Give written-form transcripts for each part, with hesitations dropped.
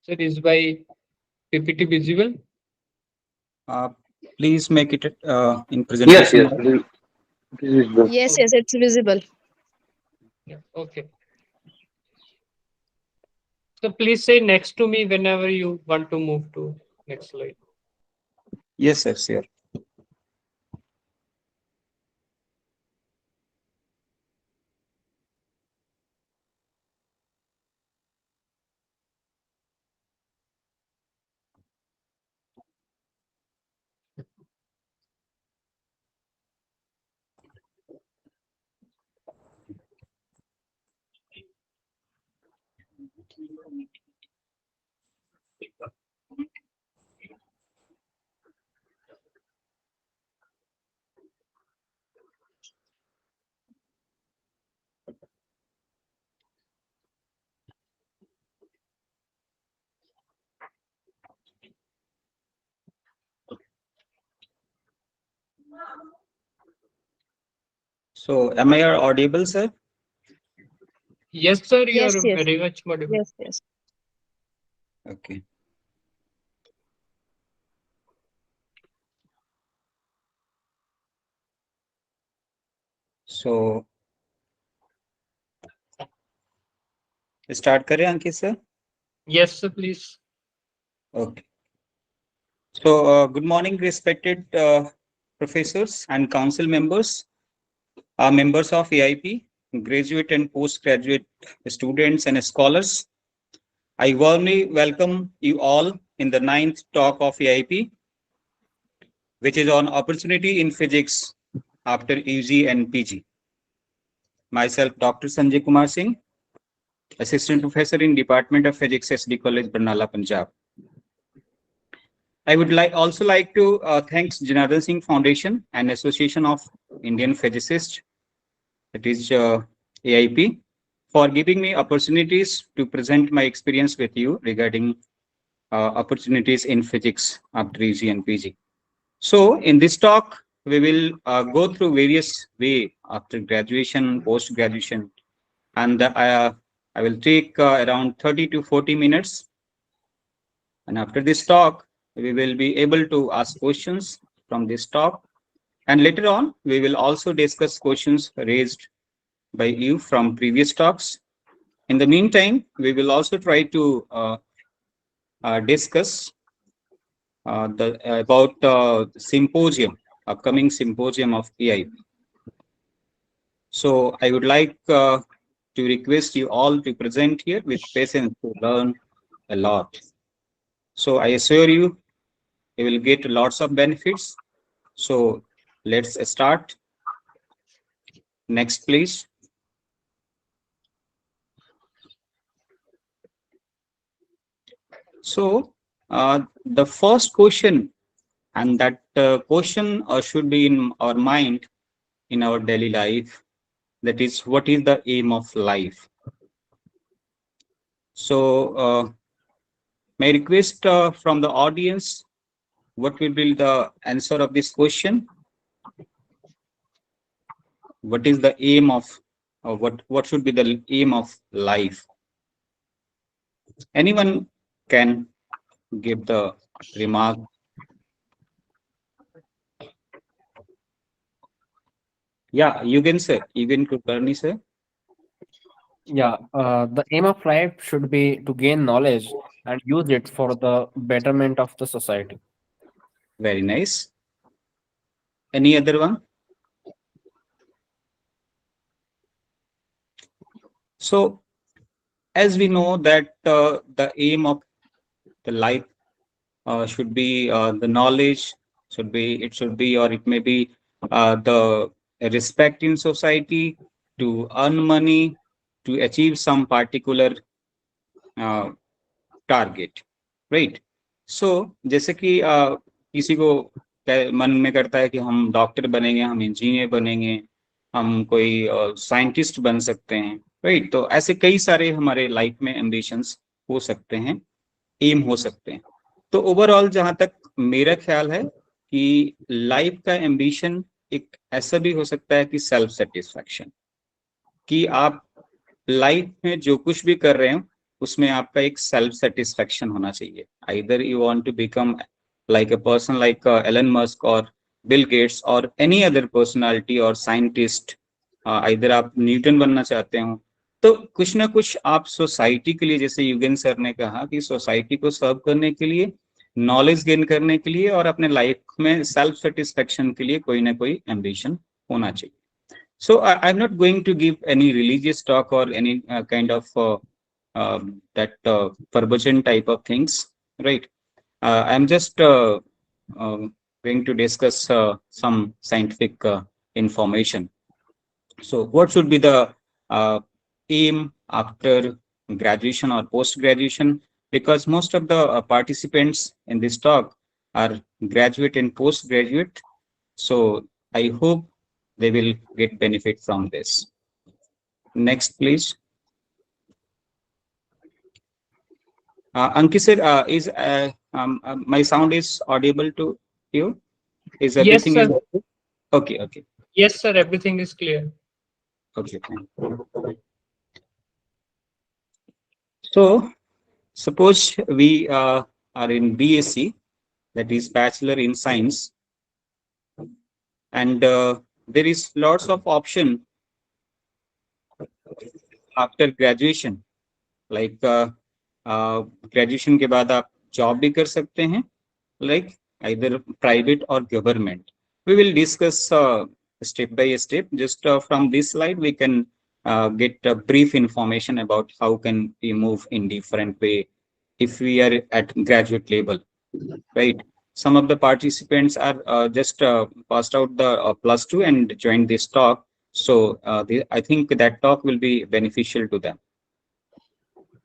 Sir, is my PPT visible? Uh, Please make it in Yes, presentation yes. mode. This is good. Yes, Okay. yes, it's visible. Yeah. Okay. So please say next to me whenever you want to move to next slide. Yes, sir, sure. So, am I audible, sir? Yes, sir, you Yes, are yes, very much audible. yes, yes. Okay. So, start करें अंकित sir? Yes, sir, please. Okay. So, good morning, respected professors and council members, members of AIP, graduate and postgraduate students and scholars. I warmly welcome you all in the ninth talk of AIP, which is on opportunity in physics after UG and PG. Myself, Dr. Sanjay Kumar Singh, Assistant Professor in Department of Physics, SD College, Barnala, Punjab. I would like to thank Janardhan Singh Foundation and Association of Indian Physicists, that is AIP, for giving me opportunities to present my experience with you regarding opportunities in physics after UG and PG. So in this talk, we will go through various way after graduation, post graduation, and I will take around 30 to 40 minutes. And after this talk, we will be able to ask questions from this talk. And later on, we will also discuss questions raised by you from previous talks. In the meantime, we will also try to discuss about symposium, upcoming symposium of AI. So I would like to request you all to present here with patience to learn a lot. So I assure you, you will get lots of benefits. So let's start. Next, please. So the first question, and that question should be in our mind in our daily life. That is, what is the aim of life? So my request from the audience, what will be the answer of this question? What is the aim of, what should be the aim of life? Anyone can give the remark. Yeah, you can say, you can Kulkarni say. Yeah, the aim of life should be to gain knowledge and use it for the betterment of the society. Very nice. Any other one? So, as we know that the aim of the life should be the knowledge, should be it should be or it may be the respect in society, to earn money, to achieve some particular uh, target right so जैसे कि किसी को मन में करता है कि हम डॉक्टर बनेंगे हम इंजीनियर बनेंगे हम कोई साइंटिस्ट बन सकते हैं राइट तो ऐसे कई सारे हमारे लाइफ में एम्बिशंस हो सकते हैं एम हो सकते हैं तो ओवरऑल जहां तक मेरा ख्याल है कि लाइफ का एम्बिशन एक ऐसा भी हो सकता है कि सेल्फ सेटिस्फैक्शन कि आप लाइफ में जो कुछ भी कर रहे हो उसमें आपका एक सेल्फ सेटिस्फेक्शन होना चाहिए. Either you want to become like a person like Elon Musk or Bill Gates or any other personality or scientist, इधर आप न्यूटन बनना चाहते हो, तो कुछ ना कुछ आप सोसाइटी के लिए, जैसे युगेन सर ने कहा कि सोसाइटी को सर्व करने के लिए, नॉलेज गेन करने के लिए और अपने लाइफ में सेल्फ सेटिस्फेक्शन के लिए कोई ना कोई एम्बिशन होना चाहिए. So I'm not going to give any religious talk or any kind of that verboten type of things, right? I'm just going to discuss some scientific information. So, what should be the uh, aim after graduation or post graduation? Because most of the participants in this talk are graduate and post graduate. So, I hope they will get benefit from this. Next, please. Ankit sir, is my sound is audible to you? Is Yes, everything is sir. okay? Okay, okay, Yes, sir. Everything is clear. okay. Fine. So, suppose we are in B.Sc, that is Bachelor in Science, and there is lots of option after graduation. Like graduation के बाद आप job भी कर सकते हैं, like either private or government. We will discuss step by step. Just from this slide, we can get a brief information about how can we move in different way if we are at graduate level, right? Some of the participants are just passed out the plus two and joined this talk. So I think that talk will be beneficial to them.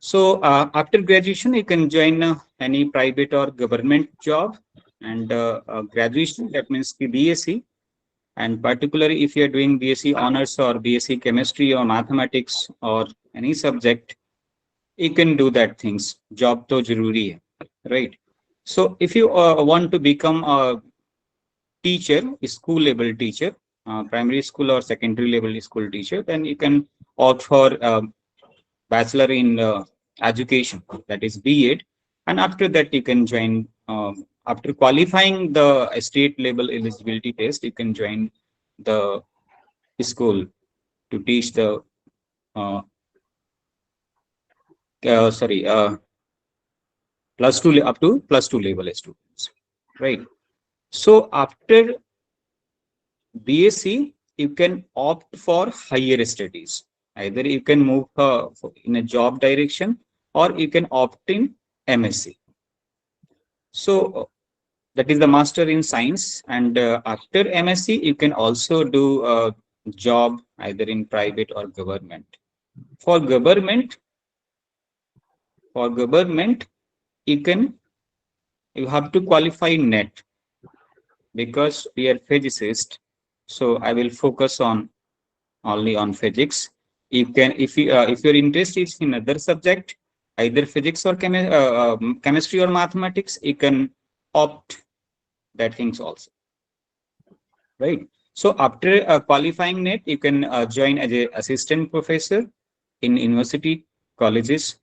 So after graduation, you can join any private or government job, and graduation, that means the B.Sc. And particularly if you are doing B.Sc honors or B.Sc chemistry or mathematics or any subject, you can do that things. Job to jaruri hai, right? So if you want to become a teacher, school level teacher, primary school or secondary level school teacher, then you can opt for bachelor in education, that is B.Ed, and after that you can join. After qualifying the state level eligibility test, you can join the school to teach the sorry plus two up to plus two level students, right? So after B.Sc, you can opt for higher studies. Either you can move in a job direction or you can opt in M.Sc. So that is the master in science. And after M.Sc, you can also do a job either in private or government. For government, for government, you can you have to qualify NET because we are physicists. So I will focus on only on physics. You can, if your interest is in other subject, either physics or chemistry or mathematics, you can opt that things also, right? So after qualifying NET, you can join as a assistant professor in university colleges.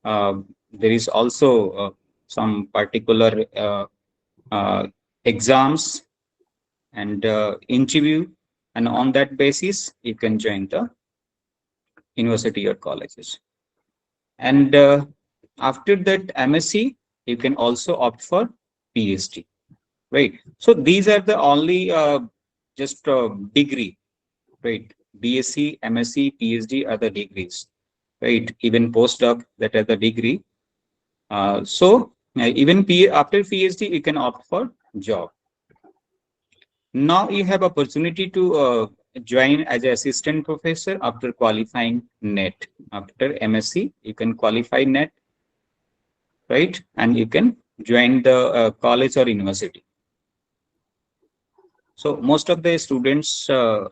There is also some particular uh, exams and interview, and on that basis, you can join the university or colleges. And after that M.Sc, you can also opt for PhD, right? So these are the only just degree, right? B.Sc, M.Sc, PhD are the degrees, right? Even postdoc, that are the degree. So even after PhD, you can opt for job. Now you have opportunity to join as an assistant professor after qualifying NET. After M.Sc, you can qualify NET, right? And you can join the college or university. So most of the students are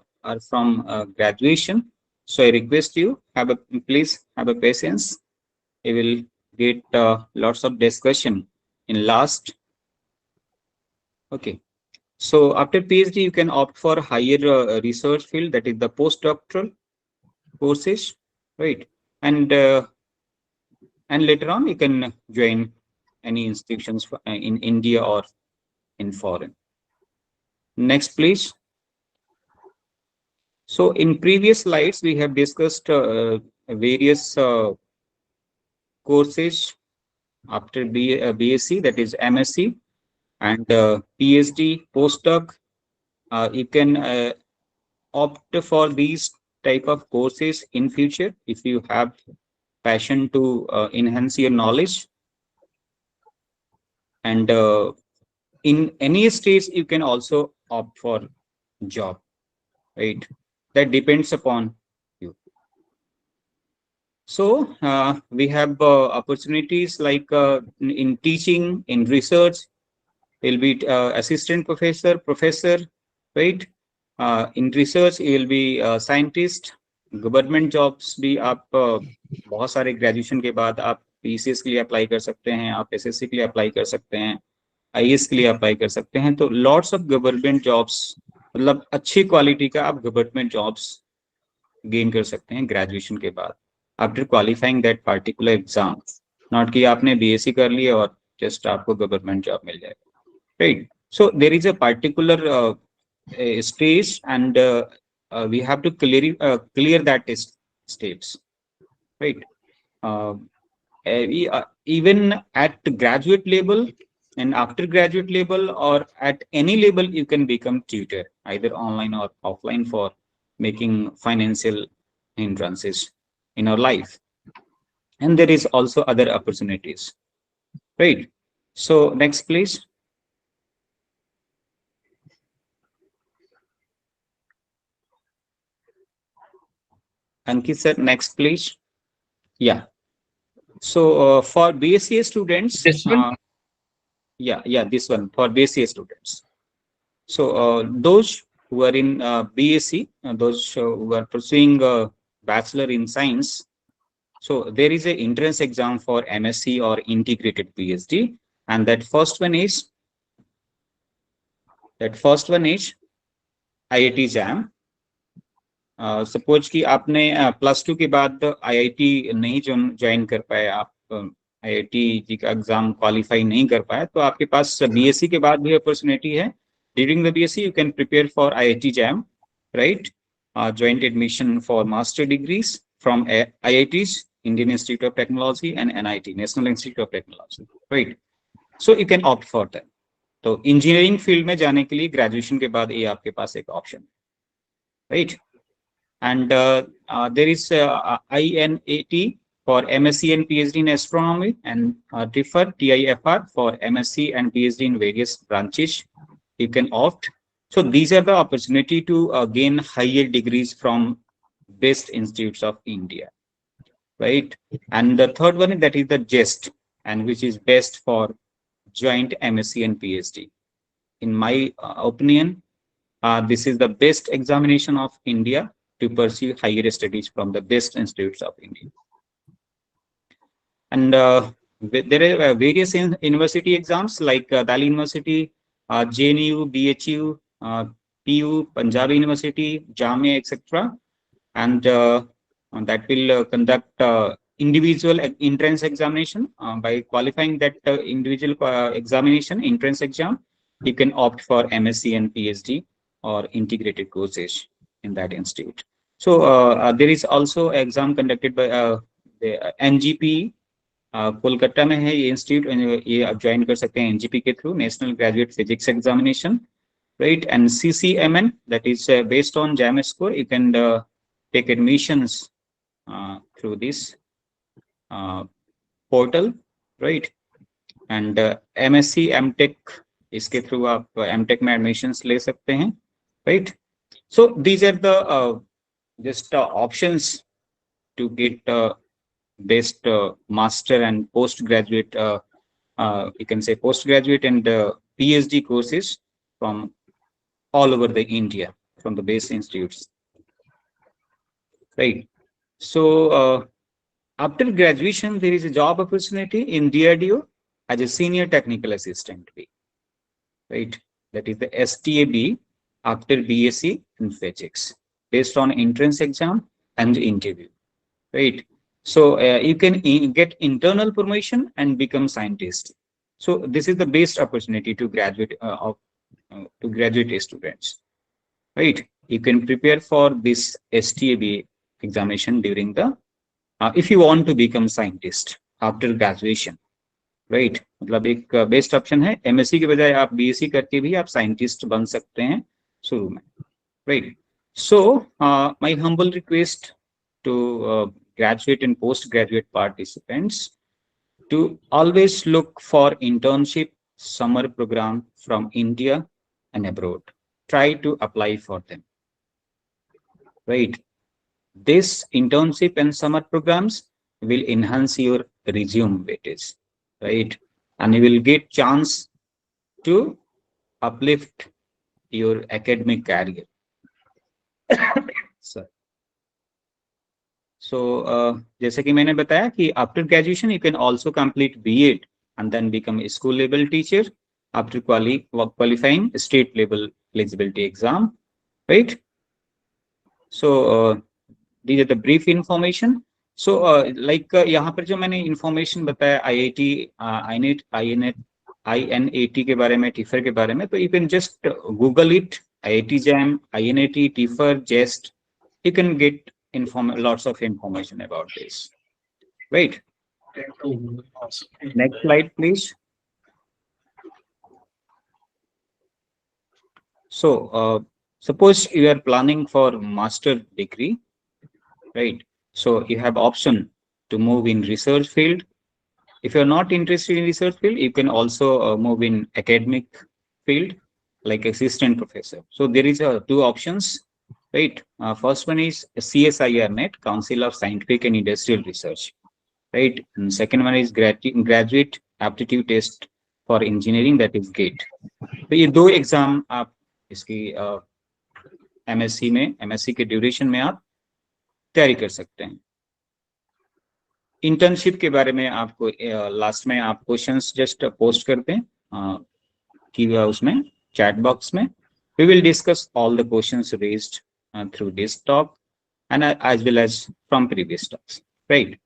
from graduation. So I request you please have a patience. You will get lots of discussion in last. Okay. So after PhD, you can opt for higher research field, that is the postdoctoral courses, right? And and later on you can join any institutions in India or in foreign. Next, please. So in previous slides, we have discussed various courses after B.Sc, that is M.Sc, and PhD, postdoc. You can opt for these type of courses in future if you have passion to enhance your knowledge. And in any stage, you can also opt for job, right? That depends upon you. So we have opportunities like in teaching, in research, will be assistant professor, professor, right? In research, you will be scientist. Government jobs भी आप बहुत सारे graduation के बाद आप PCS के लिए apply कर सकते हैं, आप एसएससी के लिए अप्लाई कर सकते हैं, आईएएस के लिए अप्लाई कर सकते हैं. तो लॉट्स ऑफ गवर्नमेंट जॉब्स, मतलब अच्छी क्वालिटी का आप गवर्नमेंट जॉब्स गेन कर सकते हैं ग्रेजुएशन के बाद after qualifying that particular exam. Not कि आपने बीएससी कर लिया और जस्ट आपको गवर्नमेंट जॉब मिल जाएगा. Right. So there is a particular stage, and we have to clear that steps. Right. Uh, Even at graduate level and after graduate level or at any level, you can become tutor, either online or offline, for making financial hindrances in our life. And there is also other opportunities. Right. So next, please. Ankit sir, next, please. Yeah. So for B.Sc students, This one? yeah, this one for B.Sc students. So those who are in B.Sc, those who are pursuing Bachelor in Science, so there is an entrance exam for M.Sc or integrated PhD, and that first one is IIT JAM. Suppose कि आपने +2 के बाद IIT नहीं join कर पाए, आप IIT JEE का exam qualify नहीं कर पाए, तो आपके पास बीएससी के बाद भी अपॉर्चुनिटी है. During the BSc you can prepare for IIT jam, right? Joint admission for master degrees from IITs, Indian institute of technology, and NIT, national institute of technology, right? So you can opt for that. तो engineering field में जाने के लिए graduation के बाद ये आपके पास एक ऑप्शन है, right? And there is INAT for MSc and PhD in astronomy, and TIFR for MSc and PhD in various branches. You can opt. So these are the opportunity to gain higher degrees from best institutes of India, right? And the third one, that is the JEST, and which is best for joint MSc and PhD. In my opinion, this is the best examination of India to pursue higher studies from the best institutes of India. And there are various university exams like Delhi University, JNU, BHU, PU, Punjab University, Jamia, etc. And that will conduct individual entrance examination. By qualifying that individual examination, entrance exam, you can opt for MSc and PhD or integrated courses in that institute. So there is also exam conducted by the NGP. Kolkata में है ये institute, ये आप join कर सकते हैं NGP के through, national graduate physics examination, right? And CCMN, that is based on JAM score, you can take admissions through this portal, right? And MSc MTech, इसके थ्रू आप MTech में admissions ले सकते हैं, right? So these are the just options to get best master and postgraduate, you can say postgraduate and PhD courses from all over the India, from the base institutes, right? So after graduation, there is a job opportunity in DRDO as a senior technical assistant, right? That is the STAB after B.Sc in physics, based on entrance exam and interview, right? So you can get internal promotion and become scientist. So this is the best opportunity to graduate students, right? You can prepare for this STAB examination during the if you want to become scientist after graduation, right? मतलब एक best option है, MSc के बजाय आप BSc करके भी आप scientist बन सकते हैं शुरू में, right? So my humble request to graduate and postgraduate participants to always look for internship summer program from India and abroad. Try to apply for them, right? This internship and summer programs will enhance your resume weightage, right? And you will get chance to uplift your academic career. So, जैसे कि मैंने बताया कि after graduation you can also complete B.Ed and then become a school level teacher after qualifying state level eligibility exam, right? So these are the brief information. So like यहाँ पर जो मैंने information बताया IIT, INET, INAT के बारे में, TIFR के बारे में, तो you can just Google it, IIT JAM, INAT, TIFR, JEST. You can get lots of information about this, right? Next slide, please. So suppose you are planning for master degree, right? So you have option to move in research field. If you're not interested in research field, you can also move in academic field like assistant professor. So there is two options, right? First one is CSIR net, Council of Scientific and Industrial Research, right? And second one is graduate aptitude test for engineering, that is GATE. तो ये दो exam आप इसकी MSc में, MSc के duration में आप तैयारी कर सकते हैं। इंटर्नशिप के बारे में आपको लास्ट में आप क्वेश्चंस जस्ट पोस्ट कर दें कि उसमें चैट बॉक्स में। We will discuss all the questions raised through this talk and as well as from previous talks, right?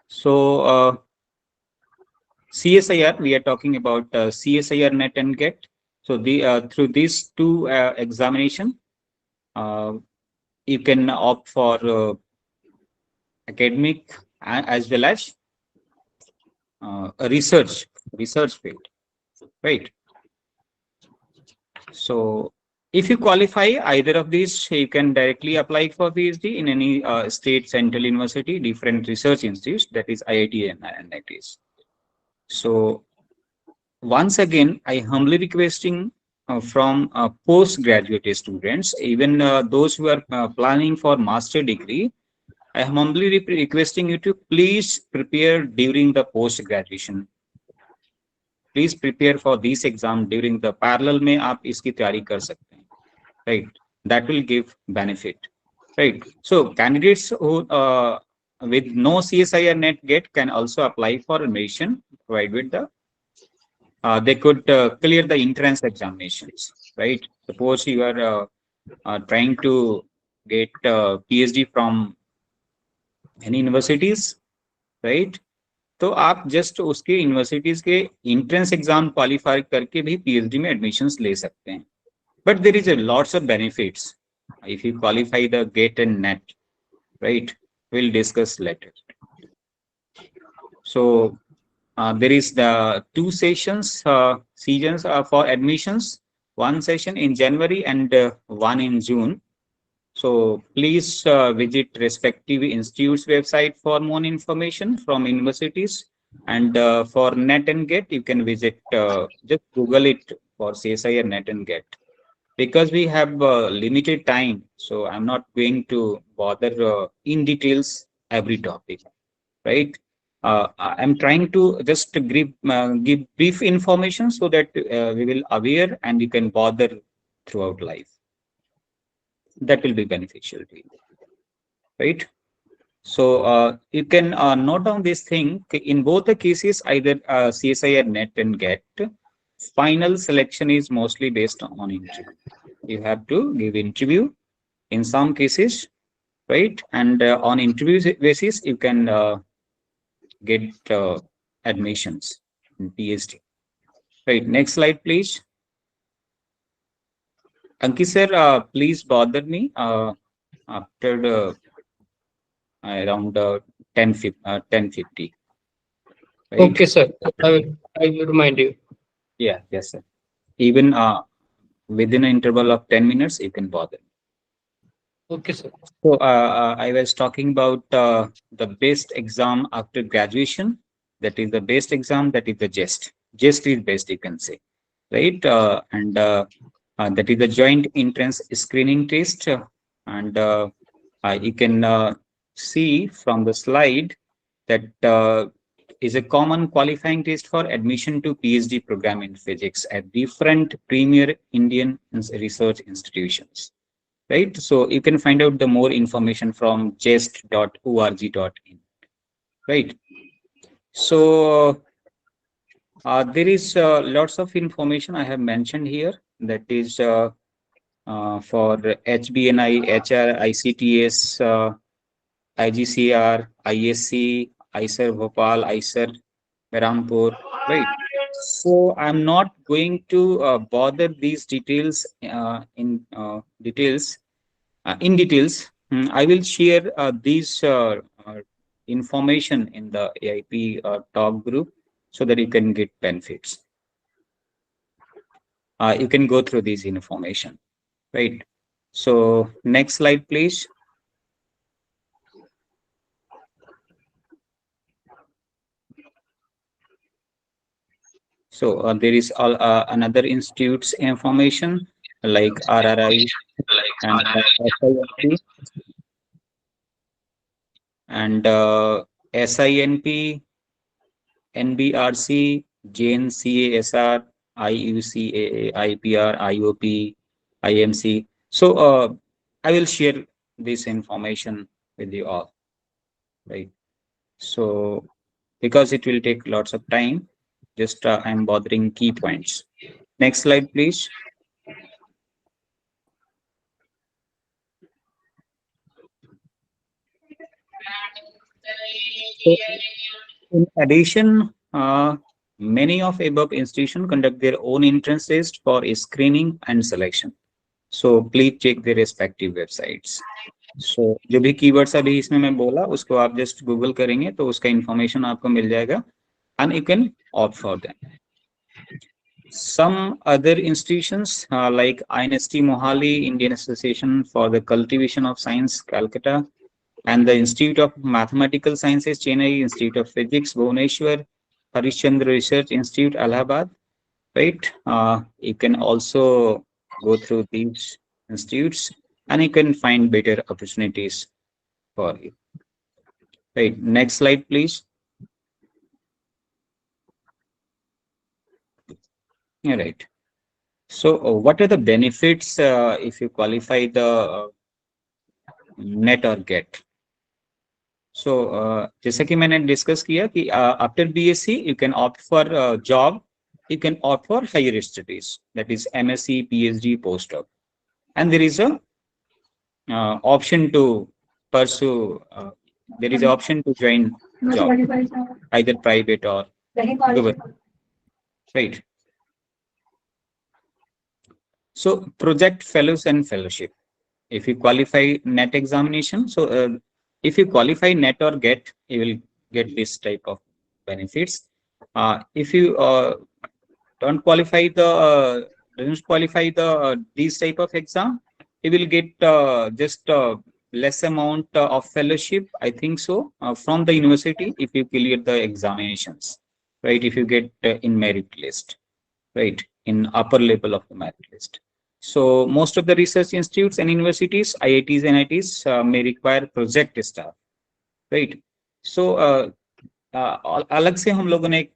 So CSIR, we are talking about CSIR net and GET. So the through these two examination, you can opt for academic as well as a research field, right? So if you qualify either of these, you can directly apply for PhD in any state central university, different research institutes, that is IIT and IITs. So once again, I humbly requesting from postgraduate students, even those who are planning for master degree, I am humbly requesting you to please prepare during the post graduation. Please prepare for this exam during the parallel में आप इसकी तैयारी कर सकते हैं, right? That will give benefit, right? So candidates who with no CSIR net GET can also apply for admission, provided with the they could clear the entrance examinations, right? Suppose you are trying to get PhD from any universities, right? तो आप just उसके universities के entrance exam qualify करके भी PhD में admissions ले सकते हैं, but there is a lots of benefits if you qualify the GATE and NET, right? Will discuss later. So there is the two seasons for admissions, one session in January and one in June. So please visit respective institutes website for more information from universities, and for net and get you can visit just Google it for CSIR net and get, because we have limited time, so I'm not going to bother in details every topic, right? I'm trying to just give brief information so that we will aware and you can bother throughout life. That will be beneficial to you, right? So you can note down this thing. In both the cases, either CSIR net and get, final selection is mostly based on interview. You have to give interview in some cases, right? And on interview basis, you can get admissions in PhD. Right. Next slide, please. Ankit sir, please bother me after around 10:50. Right. Okay, sir. I will remind you. Yeah. Yes, sir. Even within an interval of 10 minutes, you can bother. Okay, sir. So I was talking about the best exam after graduation. That is the best exam. That is the JEST. JEST is best, you can say, right? And that is the Joint Entrance Screening Test. And you can see from the slide that is a common qualifying test for admission to PhD program in physics at different premier Indian research institutions, right? So you can find out the more information from jest.org.in, right? So there is lots of information I have mentioned here. That is for HBNI, HR, ICTS, IGCR, ISC, ISER Bhopal, ISER Rampur, right? So I'm not going to bother these details in details. I will share these information in the AIP talk group so that you can get benefits. You can go through this information, right? So next slide, please. So there is all another institutes information like RRI and SINP and SINP, NBRC, JNCASR, IUCAA, IPR, IOP, IMC. So I will share this information with you all, right? So because it will take lots of time, just I'm bothering key points. Next slide, please. So in addition, many of above institutions conduct their own entrance test for screening and selection. So please check their respective websites. So जो भी keywords अभी इसमें मैं बोला उसको आप just Google करेंगे तो उसका information आपको मिल जाएगा and you can opt for them. Some other institutions like INST Mohali, Indian Association for the Cultivation of Science, Calcutta, and the Institute of Mathematical Sciences, Chennai, Institute of Physics, Bhubaneswar, Harishchandra Research Institute, Allahabad, right? You can also go through these institutes and you can find better opportunities for you. Right. Next slide, please. All right. So, what are the benefits if you qualify the net or get? So, जैसा कि मैंने discuss किया कि after BSc you can opt for job, you can opt for higher studies, that is MSc, PhD, postdoc, and there is a option to pursue. There is an option to join job, either private or government, right? So, project fellows and fellowship. If you qualify net examination, so if you qualify net or get, you will get this type of benefits. If you don't qualify the doesn't qualify the these type of exam, you will get just less amount of fellowship, I think so, from the university if you clear the examinations, right? If you get in merit list, right, in upper level of the merit list. So most of the research institutes and universities, IITs and IITs may require project staff, right? So अलग से हम लोगों ने एक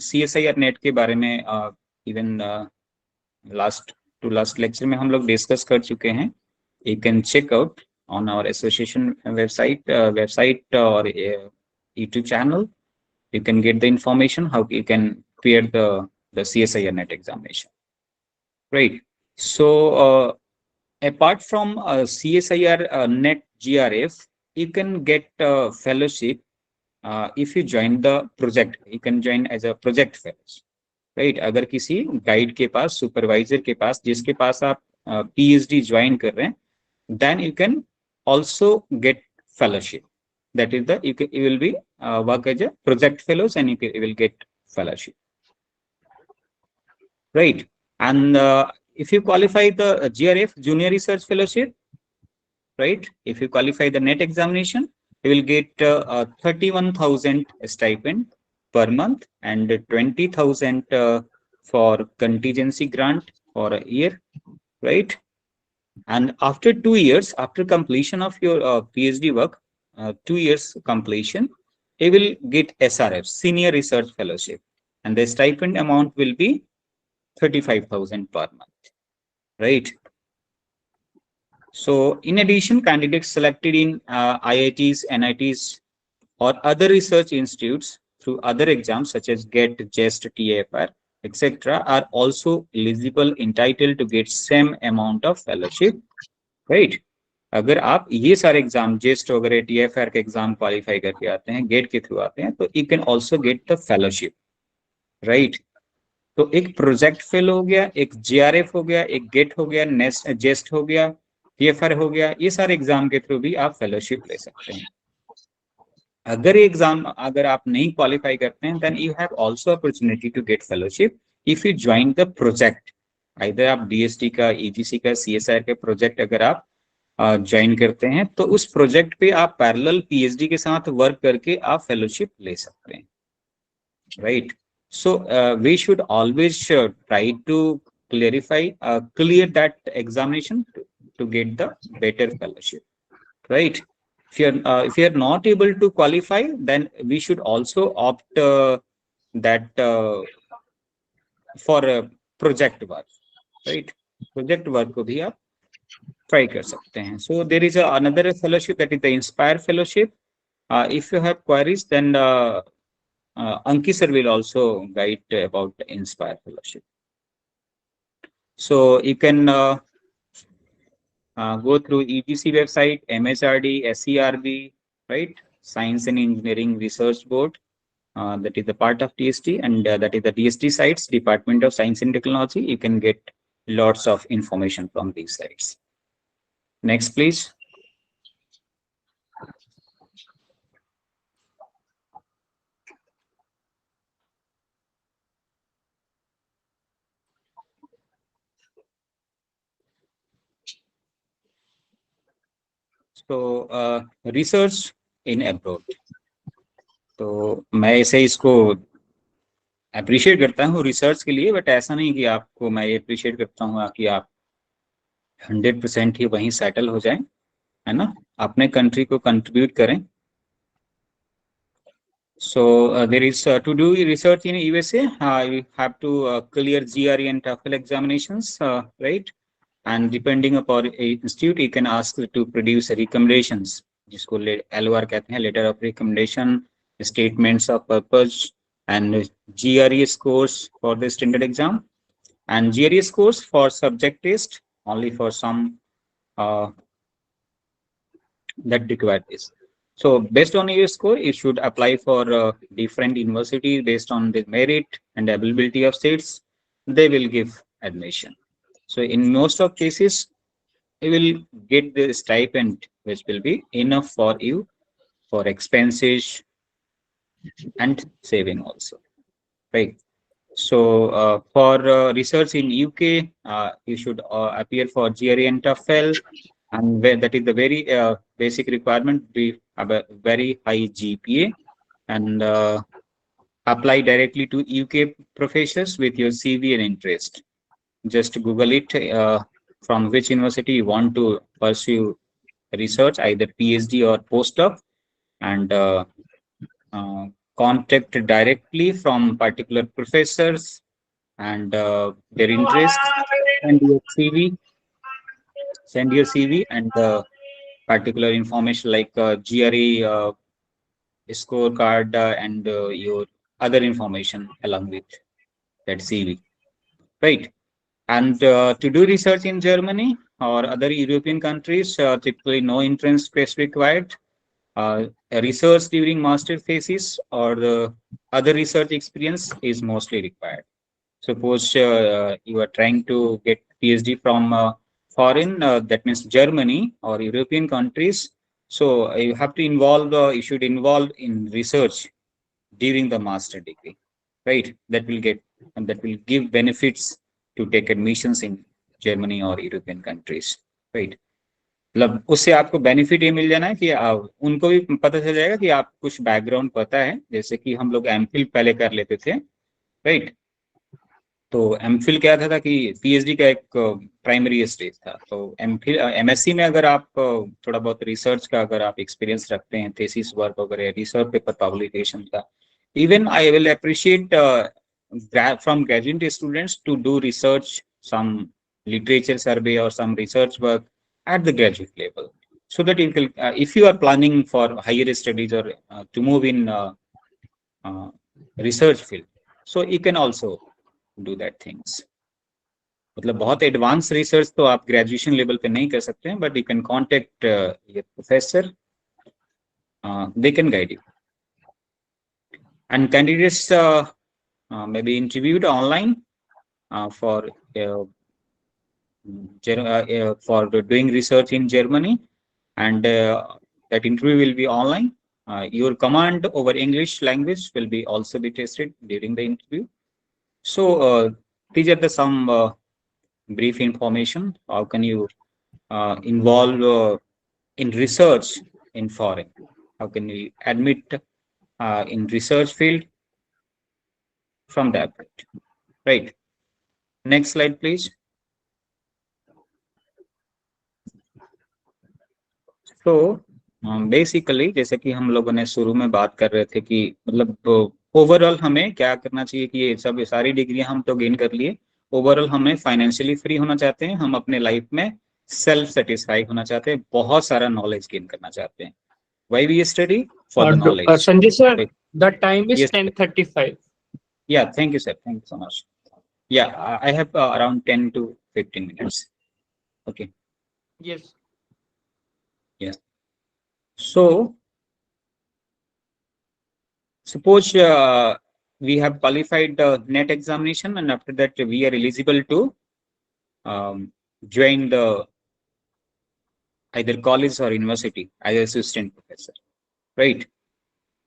CSIR net के बारे में even last lecture में हम लोग डिस्कस कर चुके हैं. You can check out on our association website or YouTube channel. You can get the information how you can clear the CSIR net examination. Right. So apart from CSIR net GRF, you can get fellowship if you join the project. You can join as a project fellows, right? अगर किसी guide के पास, supervisor के पास, जिसके पास आप PhD join कर रहे हैं, then you can also get fellowship. That is you will be work as a project fellows, and you will get fellowship, right? And if you qualify the GRF, Junior Research Fellowship, right? If you qualify the net examination, you will get 31,000 stipend per month and 20,000 for contingency grant for a year, right? And after 2 years, after completion of your PhD work, 2 years completion, you will get SRF, Senior Research Fellowship, and the stipend amount will be 35,000 per month, right? So, in addition, candidates selected in IITs, NITs, or other research institutes through other exams such as GET, JEST, TAFR, etc., are also eligible, entitled to get same amount of fellowship, right? अगर आप ये सारे exam जेस्ट वगैरह TAFR के exam qualify करके आते हैं, gate के थ्रू आते हैं, तो you can also get the fellowship, right? तो एक प्रोजेक्ट फेल हो गया, एक GRF हो गया, एक गेट हो गया, नेस्ट जेस्ट हो गया, TFR हो गया, ये सारे एग्जाम के थ्रू भी आप फेलोशिप ले सकते हैं। अगर ये एग्जाम अगर आप नहीं क्वालिफाई करते हैं, then you have also opportunity to get fellowship if you join the project. Either आप DST का, EGC का, CSIR के प्रोजेक्ट अगर आप ज्वाइन करते हैं, तो उस प्रोजेक्ट पे आप पैरेलल PhD के साथ वर्क करके आप फेलोशिप ले सकते हैं, right? So we should always try to clear that examination to get the better fellowship, right? If you're not able to qualify, then we should also opt that for project work, right? Project work को भी आप try कर सकते हैं. So there is another fellowship, that is the Inspire Fellowship. If you have queries, then Anki sir will also guide about the Inspire Fellowship. So you can go through EGC website, MHRD, SERB, right? Science and Engineering Research Board. That is the part of TST, and that is the DST sites, Department of Science and Technology. You can get lots of information from these sites. Next, please. So research in abroad. तो मैं ऐसे इसको appreciate करता हूँ research के लिए, but ऐसा नहीं कि आपको मैं ये अप्रिशिएट करता हूँ कि आप 100% ही वहीं सेटल हो जाएं, है ना? अपने कंट्री को कंट्रीब्यूट करें. So there is to do research in USA, you have to clear GRE and TOEFL examinations, right? And depending upon a institute, you can ask to produce recommendations, जिसको LOR कहते हैं, letter of recommendation, statements of purpose, and GRE scores for the standard exam, and GRE scores for subject test only for some that require this. So based on your score, you should apply for different universities based on the merit and availability of seats. They will give admission. So in most of cases, you will get the stipend, which will be enough for you for expenses and saving also, right? So for research in UK, you should appear for GRE and TOEFL, and that is the very basic requirement. Be have a very high GPA, and apply directly to UK professors with your CV and interest. Just Google it, from which university you want to pursue research, either PhD or postdoc, and contact directly from particular professors and their interest. Send your CV, and particular information like GRE scorecard, and your other information along with that CV, right? And to do research in Germany, or other European countries, typically no entrance test required. Research during master thesis or the other research experience is mostly required. Suppose you are trying to get PhD from foreign, that means Germany or European countries. So you have to involve, you should involve in research during the master degree, right? That will give benefits to take admissions in Germany or European countries, right? मतलब उससे आपको benefit ये मिल जाना है कि उनको भी पता चल जाएगा कि आप कुछ बैकग्राउंड पता है, जैसे कि हम लोग एमफिल पहले कर लेते थे, राइट? तो एमफिल क्या था कि पीएचडी का एक प्राइमरी स्टेज था। तो एमफिल एमएससी में अगर आप थोड़ा बहुत रिसर्च का अगर आप एक्सपीरियंस रखते हैं, थीसिस वर्क वगैरह, रिसर्च पेपर पब्लिकेशन का, even I will appreciate from graduate students to do research, some literature survey or some research work at the graduate level, so that if you are planning for higher studies or to move in uh, research field, so you can also do that things. मतलब बहुत advance research तो आप graduation level पे नहीं कर सकते हैं, but you can contact your professor, they can guide you, and candidates may be interviewed online for doing research in Germany, and that interview will be online. Your command over English language will be also be tested during the interview. So these are the some brief information. How can you involve in research in foreign? How can you admit in research field from that? Right. Next slide, please. तो basically जैसे कि हम लोगों ने शुरू में बात कर रहे थे कि मतलब ओवरऑल हमें क्या करना चाहिए कि ये सब सारी डिग्रियां हम तो गेन कर लिए, ओवरऑल हमें फाइनेंशियली फ्री होना चाहते हैं, हम अपने लाइफ में सेल्फ सेटिस्फाई होना चाहते हैं, बहुत सारा नॉलेज गेन करना चाहते हैं. Why we study? For the knowledge. Sanjay sir, Okay. the time is Yes. 10:35. Yeah, thank you, sir. Thank you so much. Yeah, I have around 10 to 15 minutes. Okay. Yes. Yes. So, suppose we have qualified net examination, and after that we are eligible to join the either college or university as assistant professor, right?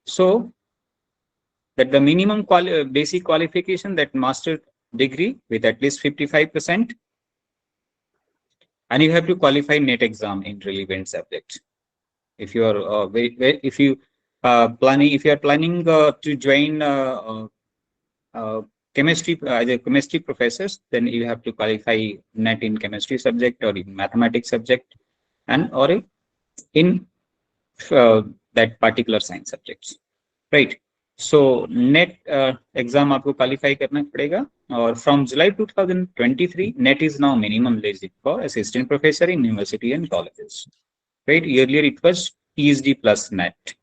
So that the minimum basic qualification, that master degree with at least 55%, and you have to qualify net exam in relevant subjects. If you are if you if you are planning to join chemistry as a chemistry professors, then you have to qualify net in chemistry subject or in mathematics subject, and or in that particular science subjects, right? So net exam आपको qualify करना पड़ेगा, और from July 2023 net is now minimum eligible for assistant professor in university and colleges, right? Earlier it was PhD plus net,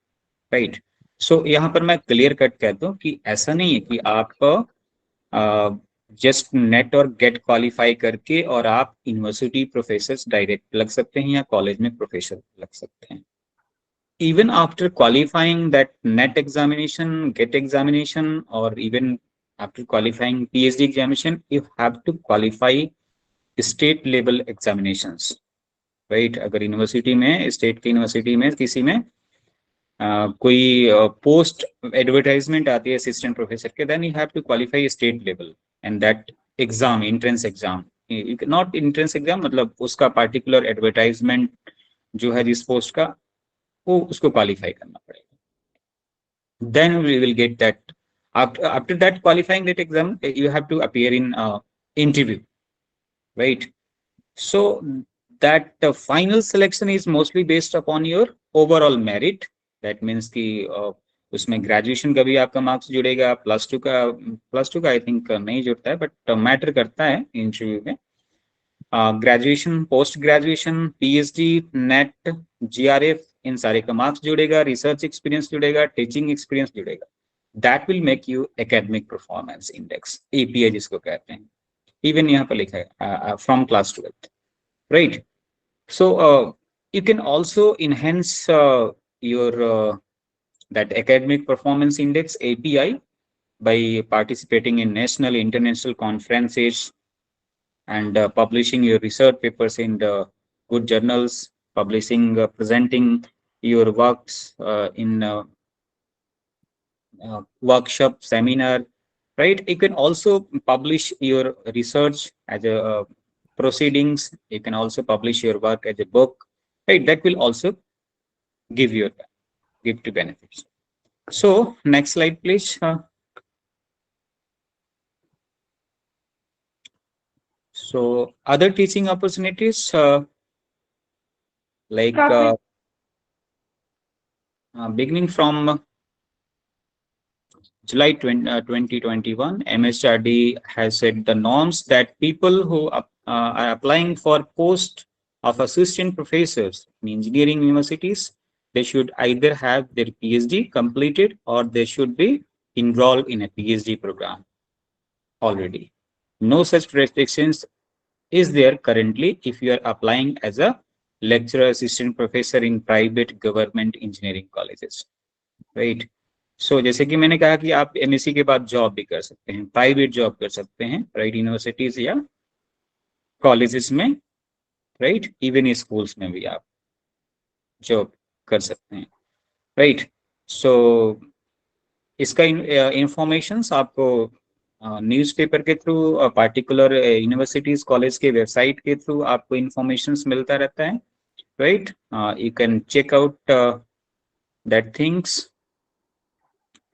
right? So यहाँ पर मैं clear cut कह दूं कि ऐसा नहीं है कि आप जस्ट नेट और गेट क्वालिफाई करके और आप यूनिवर्सिटी प्रोफेसर डायरेक्ट लग सकते हैं या कॉलेज में प्रोफेसर लग सकते हैं. Even after qualifying that net examination, GET examination, or even after qualifying PhD examination, you have to qualify state level examinations, right? अगर यूनिवर्सिटी में, स्टेट की यूनिवर्सिटी में किसी में कोई पोस्ट एडवर्टाइजमेंट आती है असिस्टेंट प्रोफेसर के, then you have to qualify state level, and that exam, entrance exam, not entrance exam, मतलब उसका पार्टिकुलर एडवर्टाइजमेंट जो है जिस पोस्ट का, वो उसको क्वालिफाई करना पड़ेगा. Then we will get that. After that qualifying that exam, you have to appear in interview, right? So that final selection is mostly based upon your overall merit. That means कि उसमें graduation का भी आपका marks जुड़ेगा, plus two का I think नहीं जुड़ता है, बट मैटर करता है इंटरव्यू में. Graduation, post graduation, PhD, NET, JRF, इन सारे का मार्क्स जुड़ेगा, रिसर्च एक्सपीरियंस जुड़ेगा, टीचिंग एक्सपीरियंस जुड़ेगा. That will make you academic performance index, API जिसको कहते हैं. इवन यहाँ पर लिखा है from class 12th, right? So you can also enhance your that academic performance index API by participating in national international conferences and publishing your research papers in the good journals, publishing presenting your works in workshop, seminar, right? You can also publish your research as a proceedings. You can also publish your work as a book, right? That will also give you give to benefits. So next slide, please. So other teaching opportunities like beginning from July 2021, MHRD has set the norms that people who are applying for post of assistant professors in engineering universities, they should either have their PhD completed or they should be enrolled in a PhD program already. No such restrictions is there currently if you are applying as a lecturer assistant professor in private government engineering colleges, right? सो जैसे कि मैंने कहा कि आप MSc के बाद job भी कर सकते हैं, प्राइवेट जॉब कर सकते हैं, राइट, यूनिवर्सिटीज या कॉलेजेस में, राइट, इवन स्कूल्स में भी आप जॉब कर सकते हैं, राइट। सो इसका इंफॉर्मेशन आपको न्यूज़पेपर के थ्रू, पार्टिकुलर यूनिवर्सिटीज कॉलेज के वेबसाइट के थ्रू आपको इंफॉर्मेशन मिलता रहता है, right. You can check out that things,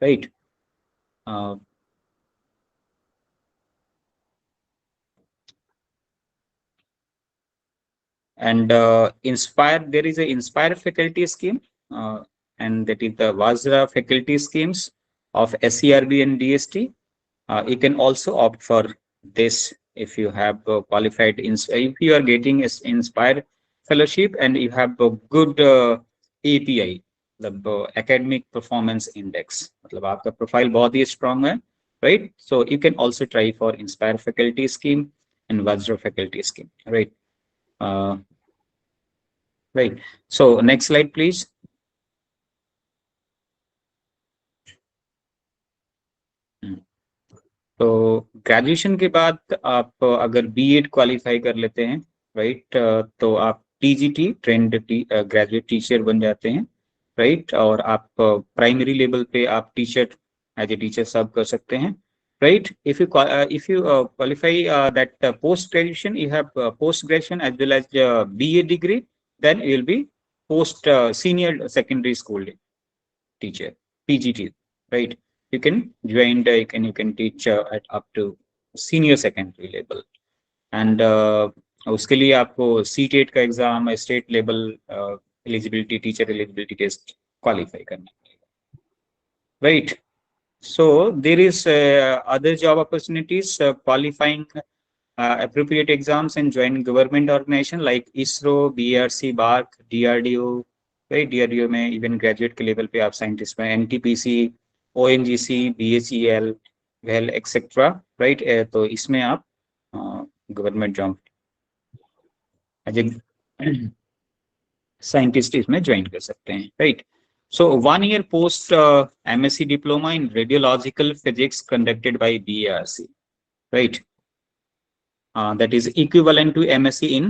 right. And inspire, there is a inspire faculty scheme, and that is the Vajra faculty schemes of SCRB and DST. You can also opt for this if you have qualified in, if you are getting inspire fellowship and you have a good API, the academic performance index, मतलब आपका profile बहुत ही strong है, right? So you can also try for inspire faculty scheme and Vajra faculty scheme, right? uh, right. So next slide, please. तो graduation के बाद आप अगर BEd qualify कर लेते हैं, राइट, तो आप टीजीटी ट्रेंड ग्रेजुएट टीचर बन जाते हैं, राइट, और आप प्राइमरी लेवल पे आप teacher as a teacher serve कर सकते हैं, right. If you qualify that post graduation, you have post graduation as well as BA degree, then you will be post senior secondary school teacher, PGT, right? You can join the, you can teach at up to senior secondary level, and उसके लिए आपको CTET का exam, state level eligibility, teacher eligibility test qualify करना पड़ेगा, right. So there is other job opportunities, qualifying appropriate exams and join government organization like ISRO, B.Sc, BARC, DRDO, right? DRDO में even graduate के level पे आप scientist में NTPC, ONGC, BHEL, WEL, etc. right? तो इसमें आप government job as a scientist इसमें join कर सकते हैं, right. So 1 year post MSc diploma in radiological physics conducted by B.Sc, right? That is equivalent to MSc in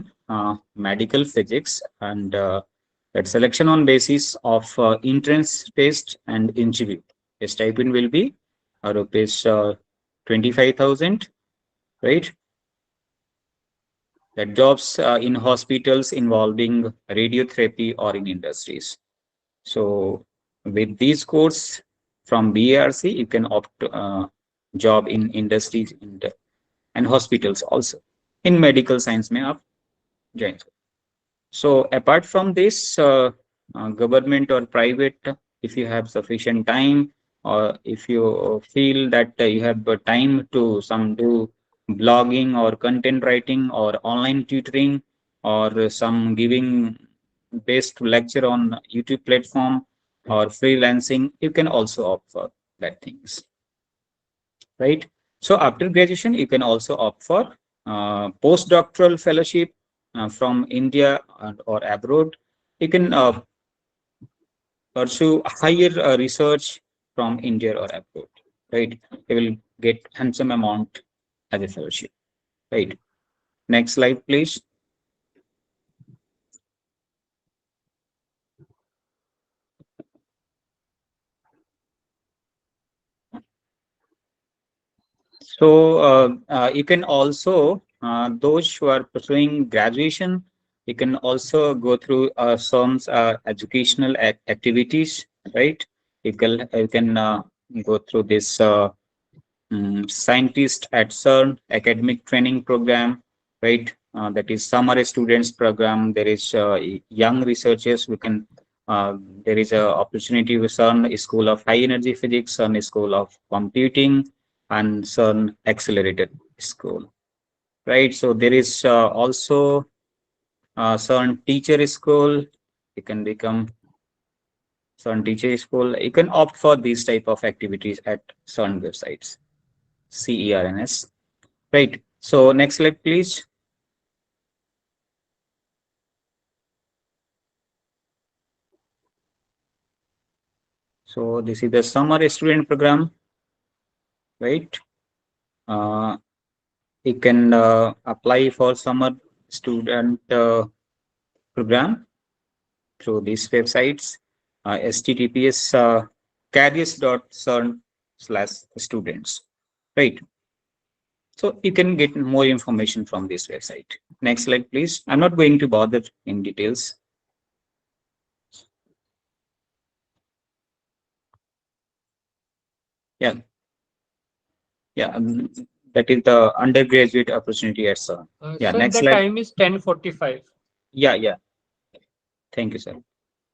medical physics, and that selection on basis of entrance test and interview. The stipend will be rupees 25,000, right? That jobs in hospitals involving radiotherapy or in industries. So with these course from BARC, you can opt job in industries and hospitals also. In medical science में आप join. So apart from this, government or private, if you have sufficient time, or if you feel that you have time to some do blogging or content writing or online tutoring or some giving based lecture on YouTube platform or freelancing, you can also opt for that things, right? So after graduation, you can also opt for postdoctoral fellowship from India or abroad, you can pursue higher research from India or abroad, right? You will get handsome amount as a fellowship, right? Next slide, please. So you can also, those who are pursuing graduation, you can also go through some educational activities, right? You can go through this scientist at CERN academic training program, right? That is summer students program. There is young researchers. There is a opportunity with CERN School of High Energy Physics, CERN School of Computing, and CERN Accelerated School, right? So there is also CERN Teacher School. You can become CERN Teacher School. You can opt for these type of activities at CERN websites. CERNS. Right. So next slide, please. So this is the summer student program, right? Uh, you can apply for summer student program through these websites, https careers.cern/students, right? So you can get more information from this website. Next slide, please. I'm not going to bother in details. Yeah, yeah. That is the undergraduate opportunity at CERN. Yeah, Sir, next the slide. time is 10:45. Yeah, yeah. Thank you, sir.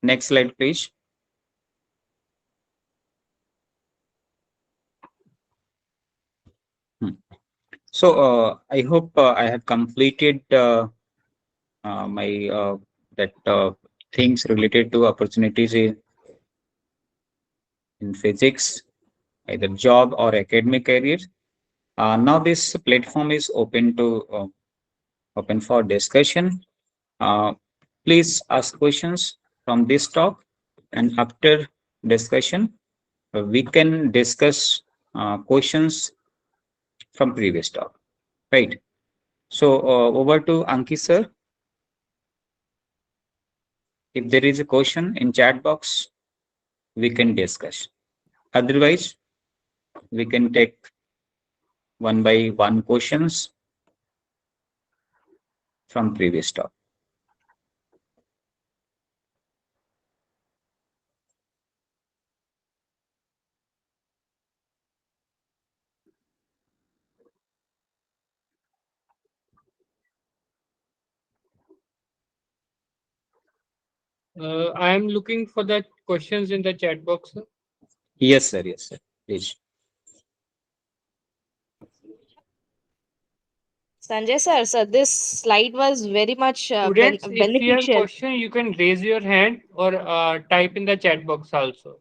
Next slide, please. Hmm. So I hope I have completed my that things related to opportunities in physics, either job or academic career. Now this platform is open for discussion. Uh, Please ask questions from this talk, and after discussion, we can discuss questions from previous talk. Right. So over to Ankit sir. If there is a question in chat box, we can discuss. Otherwise, we can take one by one questions from previous talk. I am looking for the questions in the chat box, sir. Yes, sir. Yes, sir. Please. Sanjay sir, so this slide was very much Students, if you have beneficial. question, you can raise your hand or type in the chat box also.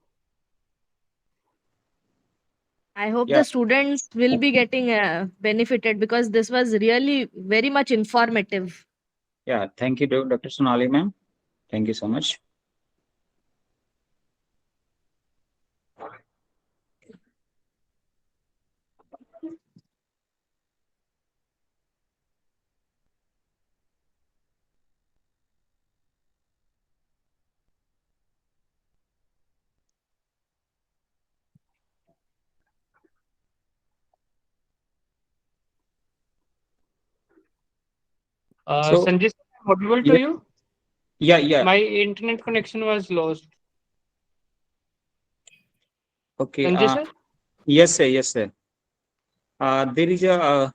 I hope Yeah. the students will be getting benefited because this was really very much informative. Yeah. Thank you, Dr. Sonali, ma'am. Thank you so much. So, Sanjay, sir, am I audible to yeah, you? yeah, yeah. My internet connection was lost. Okay. Sanjay, sir? Yes, sir. Yes, sir. There is a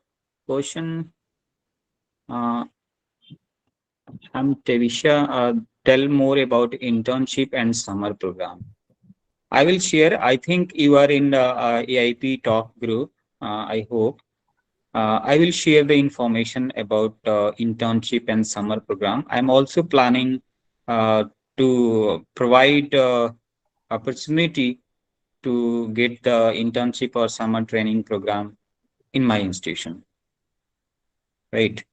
question. Uh, I'm Tevisha. Tell more about internship and summer program. I will share. I think you are in the AIP talk group. I hope. I will share the information about internship and summer program. I'm also planning uh, to provide opportunity to get the internship or summer training program in my institution. Right,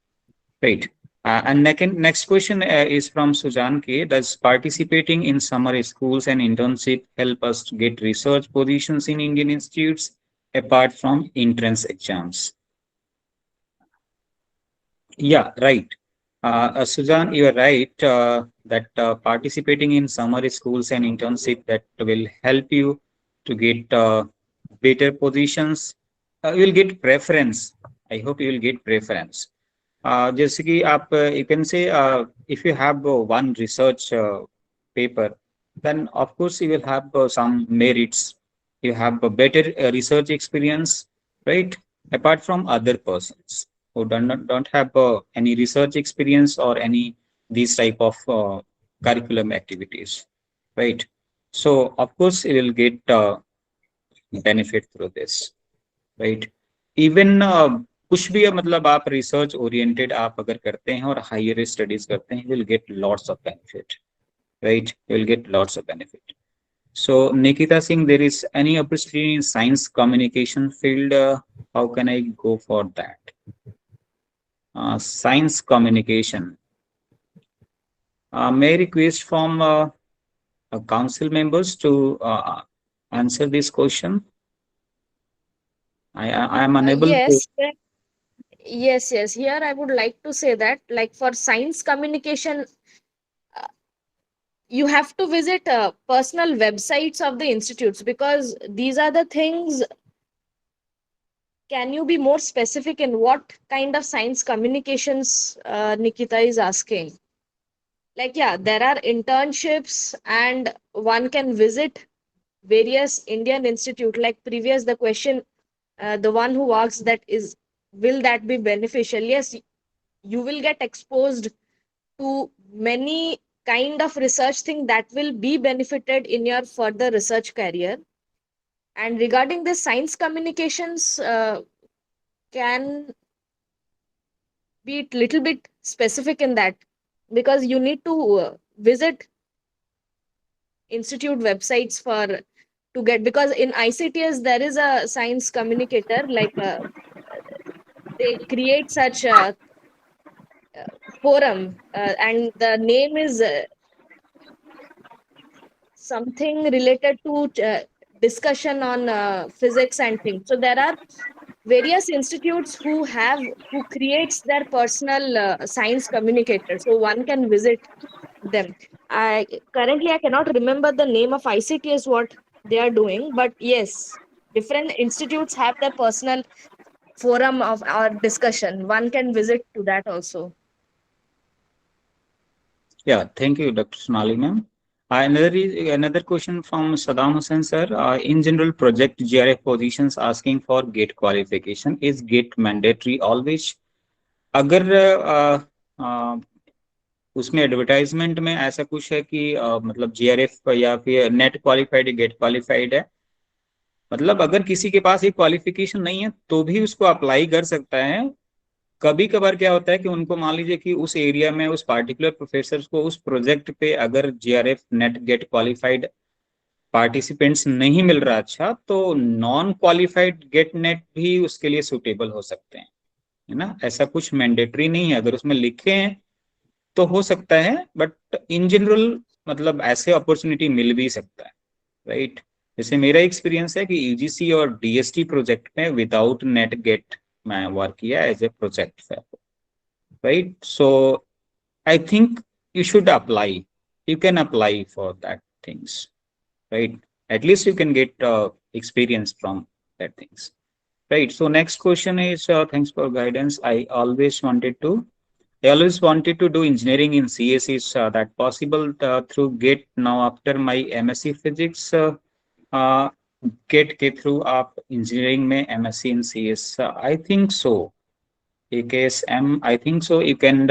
right. And next question is from Sujan K. Does participating in summer schools and internship help us to get research positions in Indian institutes apart from entrance exams? Yeah, right. Sujan, you are right that participating in summer schools and internship that will help you to get better positions. You will get preference. I hope you will get preference. जैसे कि आप you can say if you have one research paper, then of course you will have some merits. You have a better research experience, right? Apart from other persons who don't have any research experience or any these type of curriculum activities, right? So of course you will get benefit through this, right even कुछ भी मतलब आप research oriented आप अगर करते हैं और higher studies करते हैं will get lots of benefit right will get lots of benefit so Nikita Singh there is any opportunity in science communication field how can I go for that science communication may request from council members to answer this question. I am unable to. Yes, yes. Here I would like to say that, like for science communication, uh, you have to visit personal websites of the institutes, because these are the things. Can you be more specific in what kind of science communications Nikita is asking? Like, yeah, there are internships, and one can visit various Indian institute. Like previous, the question, the one who asks that is, will that be beneficial? Yes, you will get exposed to many kind of research thing that will be benefited in your further research career. And regarding the science communications, can be little bit specific in that, because you need to visit institute websites for to get, because in ICTS there is a science communicator, like they create such a forum, and the name is something related to discussion on physics and things. So there are various institutes who creates their personal science communicator, so one can visit them. I cannot remember the name of ICTS what they are doing, but yes, different institutes have their personal forum of our discussion. One can visit to that also. Yeah, thank you, Dr. Sonali ma'am. Another question from Saddam Hussain sir. In general, project GRF positions asking for GATE qualification. Is GATE mandatory always? अगर उसमें advertisement में ऐसा कुछ है कि मतलब GRF या फिर नेट क्वालिफाइड गेट क्वालिफाइड है मतलब अगर किसी के पास ये क्वालिफिकेशन नहीं है तो भी उसको अप्लाई कर सकता है कभी कभार क्या होता है कि उनको मान लीजिए कि उस एरिया में उस पार्टिकुलर प्रोफेसर को उस प्रोजेक्ट पे अगर JRF NET GATE qualified participants नहीं मिल रहा अच्छा तो नॉन क्वालिफाइड गेट नेट भी उसके लिए सुटेबल हो सकते हैं है ना ऐसा कुछ मैंडेटरी नहीं है अगर उसमें लिखे हैं तो हो सकता है बट इन जनरल मतलब ऐसे अपॉर्चुनिटी मिल भी सकता है राइट जैसे मेरा एक्सपीरियंस है कि यूजीसी और डीएसटी प्रोजेक्ट में विदाउट नेट गेट मैं वर्क किया as a project right so I think you should apply you can apply for that things right at least you can get experience from that things right so next question is thanks for guidance I always wanted to do engineering in CS. Is that possible through GATE now after my M.Sc physics? Uh, GATE के through आप engineering में M.Sc in CS? I think so. AKSM, I think so. You can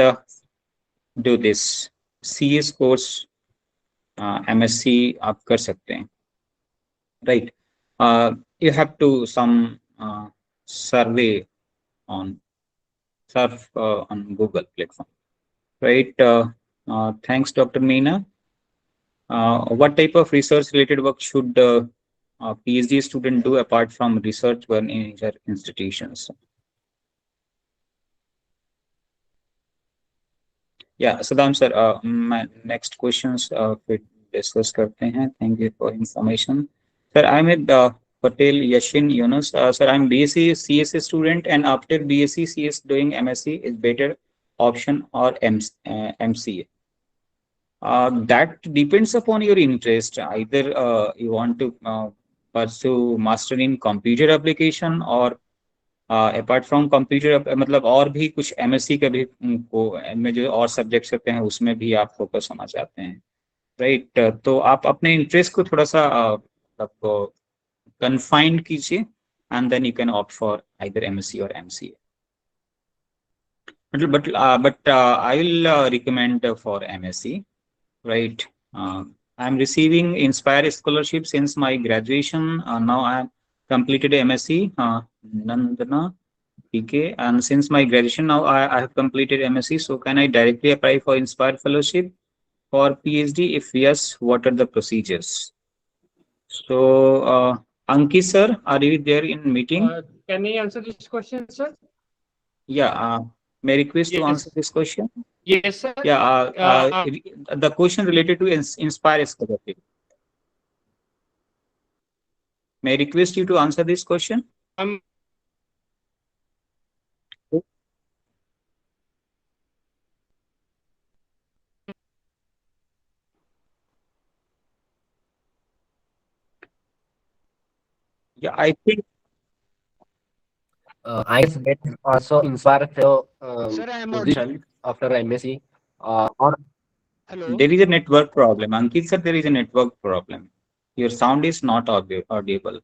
do this CS course. M.Sc आप कर सकते हैं. Right. You have to some survey on surf on Google platform. Right. Thanks, Dr. Meena. What type of research related work should a PhD student do apart from research work in their institutions? Yeah, Saddam sir, my next questions फिर discuss करते हैं. Thank you for information. Sir, I'm with Patel Yashin Yunus. Sir, I'm B.Sc CS student, and after B.Sc CS doing M.Sc is better option or MCA. That depends upon your interest. Either you want to pursue master in computer application or apart from computer मतलब और भी कुछ MSc का भी को में जो और सब्जेक्ट्स होते हैं उसमें भी आप फोकस होना चाहते हैं, राइट? तो आप अपने इंटरेस्ट को थोड़ा सा मतलब कन्फाइंड कीजिए and then you can opt for either MSc और MCA. But I will recommend for MSc, right? I'm receiving Inspire scholarship since my graduation. Now I have completed MSc, Nandana PK, and since my graduation now I have completed MSc. So can I directly apply for Inspire fellowship for PhD? If yes, what are the procedures? So, Ankit sir, are you there in meeting? Can I answer this question, sir? Yeah. May I request to Yes. answer this question? Yes, sir. Yeah. The question related to Inspire scholarship. May I request you to answer this question? Um, Yeah, I think I guess that also Inspire Fellow Sir, I am audible. position after MSc. Or Hello. there is a network problem. Ankit sir, there is a network problem. Your sound is not audible.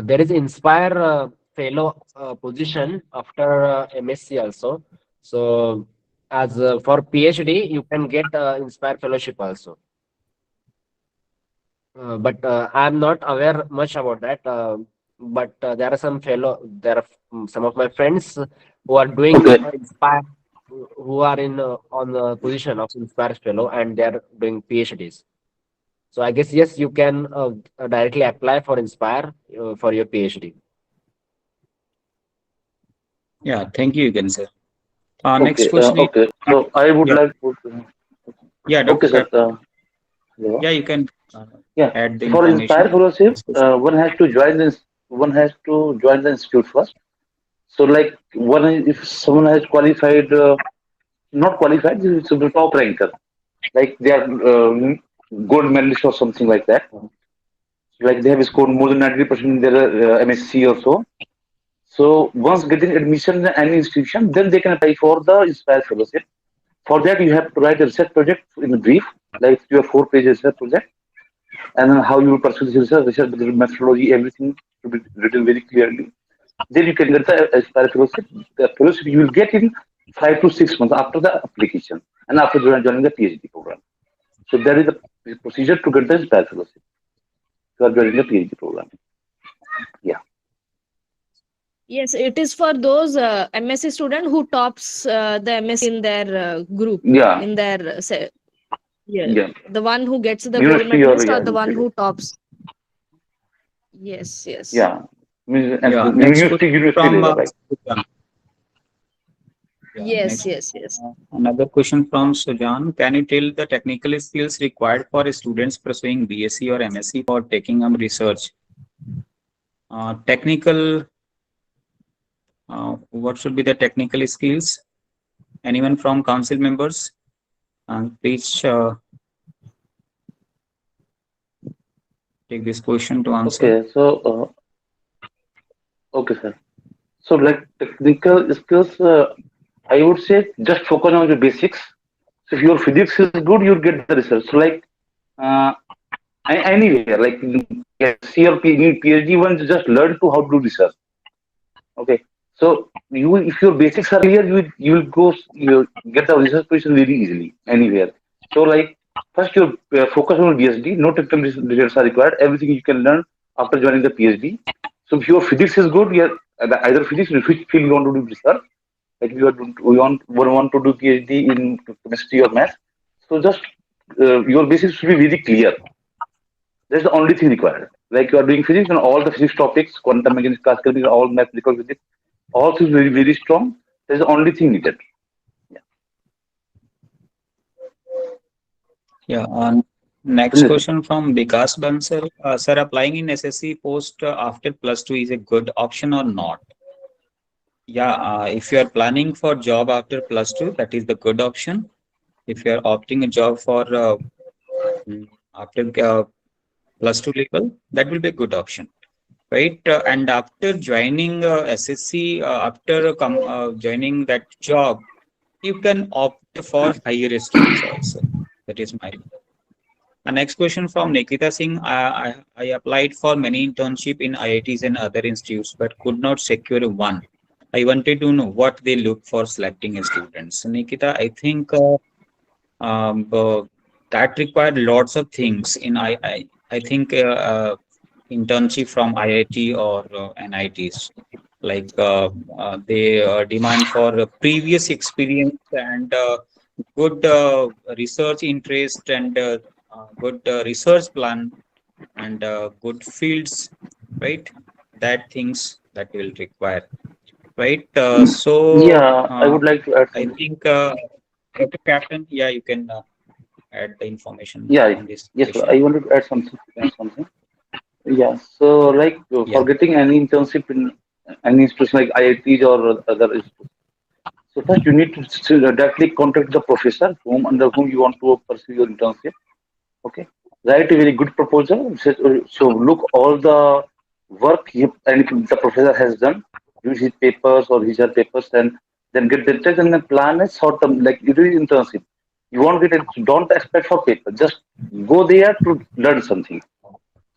there is Inspire Fellow position after MSc also. So as for PhD, you can get Inspire Fellowship also. But I'm not aware much about that. But there are there are some of my friends who are doing Okay. Inspire, who are in on the position of Inspire Fellow, and they are doing PhDs. So I guess yes, you can directly apply for Inspire for your PhD. Yeah, thank you again, sir. Next Okay. question is, Okay. So I would yeah, like to. yeah, Okay, Dr. sir. Yeah, Hello. you can Yeah. add the So for Inspire information. Fellowship, one has to join the institute first. So like if someone has qualified, not qualified, it's the top ranker. Like they are gold medalist or something like that. Like they have scored more than 90% in their MSc or so. So once getting admission in any institution, then they can apply for the Inspire Fellowship. For that, you have to write a research project in brief, like your 4 page research project, and then how you will pursue this research methodology, everything to be written very clearly. Then you can get the Aspire Fellowship. The fellowship you will get in 5 to 6 months after the application and after joining the PhD program. So there is a procedure to get the Aspire Fellowship. You are joining the PhD program. Yeah. Yes, it is for those MSc student who tops the MSc in their group, Yeah. in their yeah, Yeah. the one who gets the gold University or medalist or yeah, the one university. who tops. Yes, yes. Yeah. Means at Yeah, the next question university from level, right? Sujan. Yeah, Yes, next yes, yes. another question from Sujan. Can you tell the technical skills required for students pursuing BSc or MSc for taking up research? Technical, what should be the technical skills? Anyone from council members? Please take this question to answer. Okay. So, okay, sir. So, like technical skills, I would say just focus on the basics. So, if your physics is good, you'll get the results. So, like uh, anywhere, like C or PhD ones, just learn to how to do research. Okay. So, if your basics are clear, you will you get the research position very easily anywhere. So, like first, you focus on PhD. No technical results are required. Everything you can learn after joining the PhD. So, if your physics is good, yeah, either physics, or which field you want to do research. Like we want to do PhD in chemistry or math. So, just your basics should be very clear. That's the only thing required. Like you are doing physics and all the physics topics, quantum mechanics, classical physics, all mathematical physics. All is very, very strong. That's the only thing needed. Yeah. Yeah. Next Sanjay sir. question from Vikas Bansal. Sir, applying in SSC post after plus two is a good option or not? Yeah, if you are planning for job after plus two, that is the good option. If you are opting a job for after plus two level, that will be a good option, right? And after joining SSC, after joining that job, you can opt for higher studies also. That is my. Next question from Nikita Singh. I applied for many internship in IITs and other institutes, but could not secure one. I wanted to know what they look for selecting a student. So, Nikita, I think that required lots of things. I think internship from IIT or NITs, like they demand for previous experience and good research interest and good research plan and good fields, right? That things that will require, right? Yeah, I would like to add I something. think, Dr. Captain, yeah, you can add the information Yeah, on this yes, sir. question. I wanted to add something. Something. Yeah. So, like Yeah. for getting any internship in any institution like IITs or other institutions. So first, you need to directly contact the professor whom under whom you want to pursue your internship. Okay, write a very good proposal. So look all the work and the professor has done. Use his papers or his her papers, and then get the test and then plan a short term like you do internship. You won't get it. Don't expect for paper. Just go there to learn something.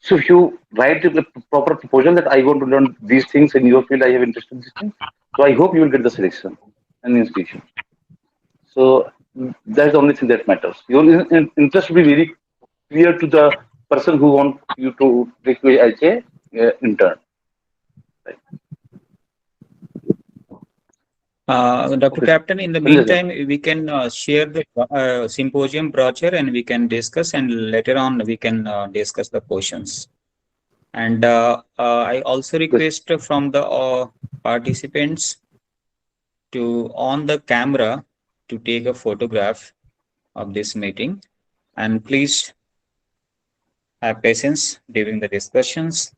So if you write a proper proposal that I want to learn these things in your field, I have interest in these things. So I hope you will get the selection in the institution. So that's the only thing that matters. Your interest will be very clear to the person who want you to take you as a intern. Right. Dr. Okay, sir. Captain, in the Sanjay sir. meantime, we can share the symposium brochure and we can discuss, and later on we can discuss the questions. And I also Yes. request from the participants to on the camera to take a photograph of this meeting. And please have patience during the discussions.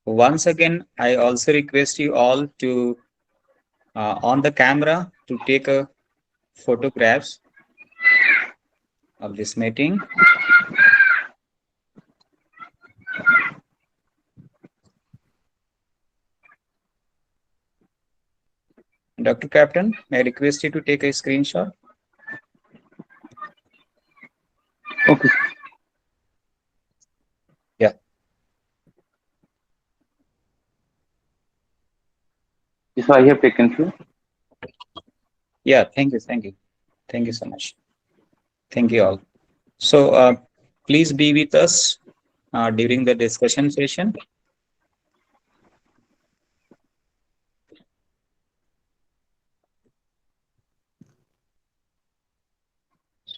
Once again, I also request you all to on the camera to take a photographs of this meeting. Dr. Captain, may I request you to take a screenshot? Okay. Yeah. Yes, I have taken few. Yeah. Thank you. Thank you. Thank you so much. Thank you all. So please be with us during the discussion session.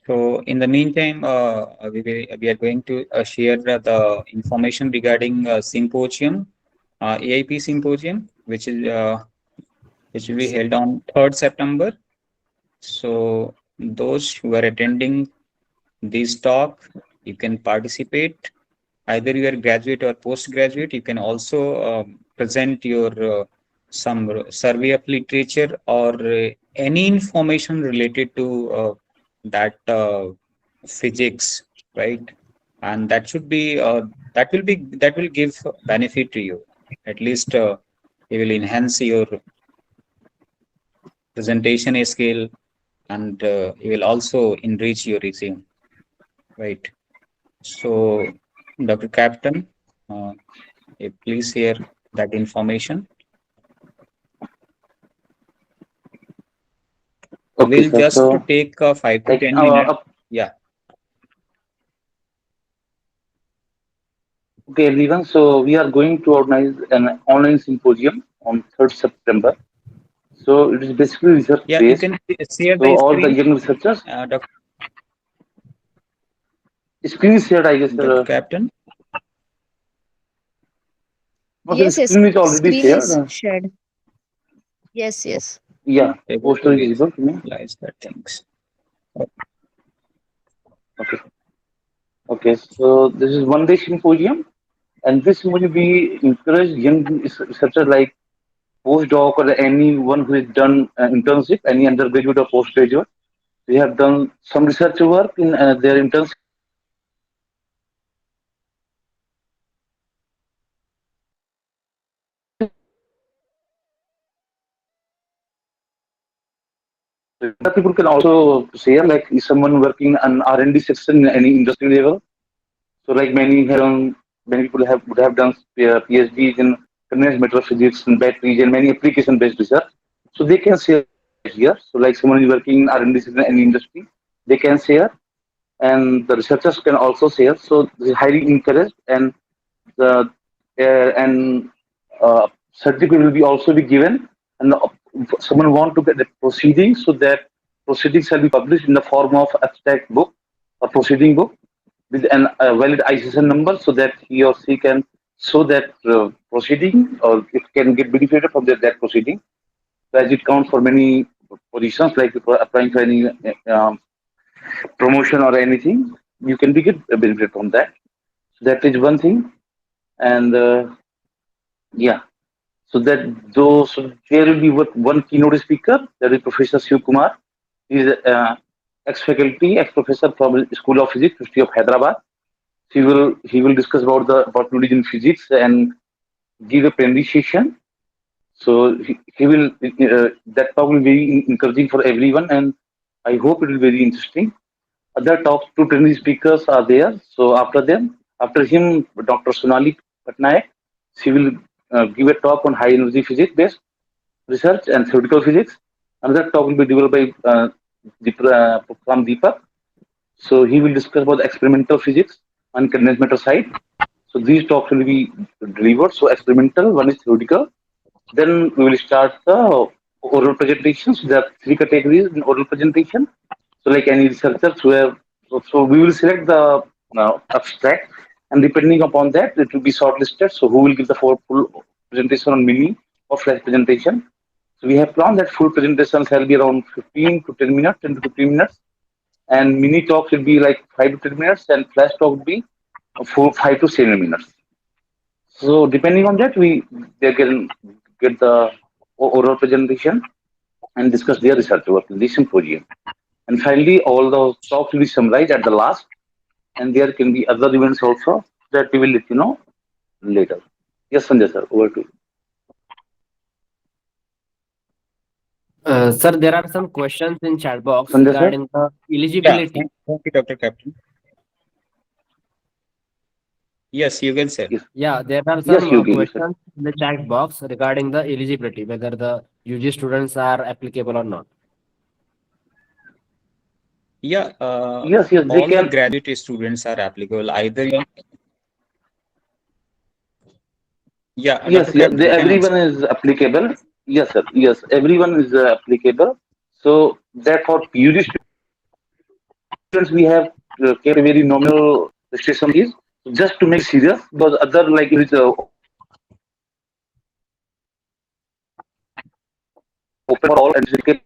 So in the meantime, we are going to share the information regarding symposium, AIP symposium, which will be held on 3rd September. So those who are attending this talk, you can participate. Either you are graduate or postgraduate. You can also present your some survey of literature or any information related to that physics, right? And that will give benefit to you. At least it will enhance your presentation skill and it will also enrich your resume, right? So, Dr. Captain, uh, please share that information. Okay, We'll sir. just So, take 5 to 10 minutes. up, Yeah, okay, everyone. So we are going to organize an online symposium on 3rd September. So it is basically research Yeah, you based. can share So the all the screen, young researchers, Dr. screen is shared, I guess. Captain. No, the Yes, yes. screen is already Screen shared. is shared. Yes, yes. Yeah, Able poster to is visible to me. visualize the things. Okay. Okay. So this is one day symposium, and this symposium we encourage young researchers like postdoc or anyone who has done internship, any undergraduate or postgraduate. They have done some research work in their internship. Other people can also share, like is someone working an R&D section in any industry level. So like many people would have done PhDs in condensed matter physics and batteries and many application based research. So they can share here. So like someone is working in R&D section in any industry, they can share, and the researchers can also share. So this is highly encouraged, and the and certificate will be also be given, and someone want to get the proceedings, so that proceedings shall be published in the form of abstract book or proceeding book with an valid ISSN number, so that he or she can show that proceeding, or it can get benefited from that proceeding, as it counts for many positions, like for applying for any promotion or anything, you can be get a benefit from that. So that is one thing, and yeah. So that those so there will be one keynote speaker, that is Professor Shiv Kumar. He is ex-faculty, ex-professor from School of Physics, University of Hyderabad. He will discuss about the opportunities in physics and give a plenary session. So he will that talk will be encouraging for everyone, and I hope it will be very interesting. Other top two plenary speakers are there. So after him, Dr. Sonali Patnaik, she will give a talk on high energy physics based research and theoretical physics. Another talk will be developed by from Deepak. So he will discuss about experimental physics on condensed matter side. So these talks will be delivered. So experimental, one is theoretical. Then we will start the oral presentations. There are three categories in oral presentation. So like any researchers who have, so we will select the abstract, and depending upon that, it will be shortlisted. So who will give the full presentation on mini or flash presentation. So we have planned that full presentation shall be around 15 to 10 minutes, 10 to 15 minutes, and mini talk will be like 5 to 10 minutes, and flash talk will be 5 to 7 minutes. So depending on that, they can get the oral presentation and discuss their research work in this symposium. And finally, all the talks will be summarized at the last, and there can be other events also that we will let you know later. Yes, Sanjay sir, over to you. Sir, there are some questions in chat box Sanjay sir? regarding the Yeah, eligibility. thank you, Dr. Captain. Yes, you can say. Yes, Yeah, there are yes, some you can, you sir. questions in the chat box regarding the eligibility, whether the UG students are applicable or not. Yeah, Yes, yes, they all the can. graduate students are applicable. Either you, yeah, Yes, Dr. yes, Captain, you can answer. everyone is applicable. Yes, sir. Yes, everyone is applicable. So that for PUD students, we have kept a very nominal registration fees, just to make serious. Because other like it is open for all, and it kept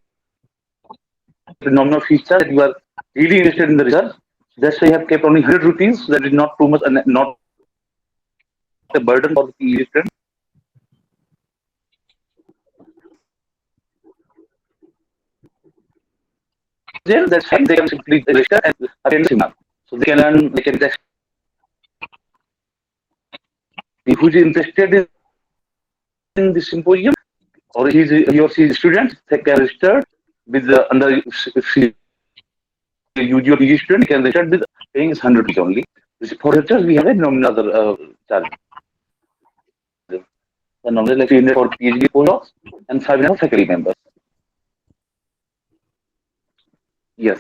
a nominal feature that you are really interested in the research. That's why we have kept only 100 rupees. So that is not too much and not a burden for the PUD students. There, that's fine. They can simply register and attend the seminar. So they can learn. They can who is interested in this symposium, or he or she is student, they can register with the under if she UG or PG student, can register with paying is 100 rupees only. For researchers, we have a nominal other charge. The nominal like 300 for PhD postdocs and 500 for faculty members. Yes.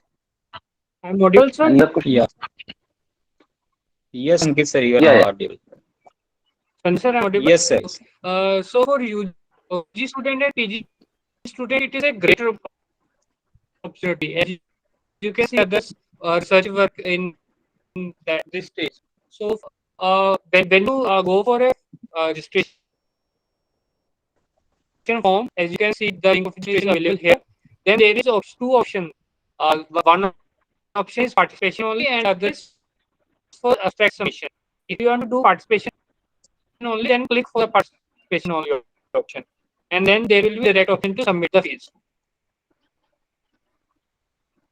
I'm audible, sir? Any other question? Yeah. Yes, Ankit sir, you are Yeah, now yeah. audible. Sanjay sir, I'm audible. Yes, sir. So for UG student and PG student, student, it is a greater opportunity. As you can see, others research work in that this stage. So, when you go for a registration form, as you can see, the link of registration is available here. Then there is two options. One option is participation only, and other is for abstract submission. If you want to do participation only, then click for the participation only option, and then there will be a direct option to submit the fees.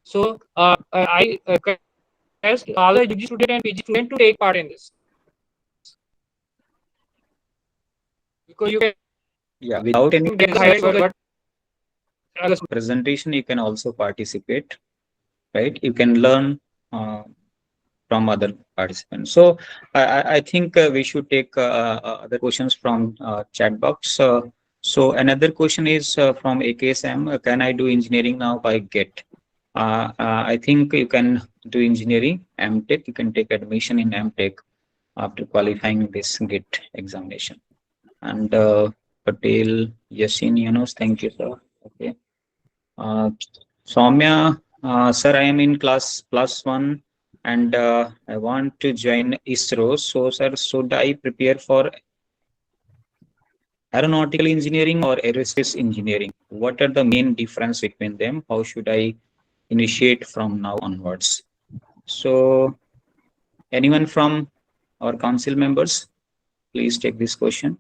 So, I request all the UG student and PG student to take part in this, because you can Yeah, without any get the highlights of what presentation, you can also participate, right? You can learn from other participants. So I think we should take other questions from chat box. So another question is from AKSM. Can I do engineering now by GET? I think you can do engineering, M.Tech. You can take admission in M.Tech after qualifying this GET examination. And Patel Yasin Yunus, thank you, sir. Okay. Soumya, sir, I am in class plus one and I want to join ISRO. So, sir, should I prepare for aeronautical engineering or aerospace engineering? What are the main difference between them? How should I initiate from now onwards? So, anyone from our council members, please take this question.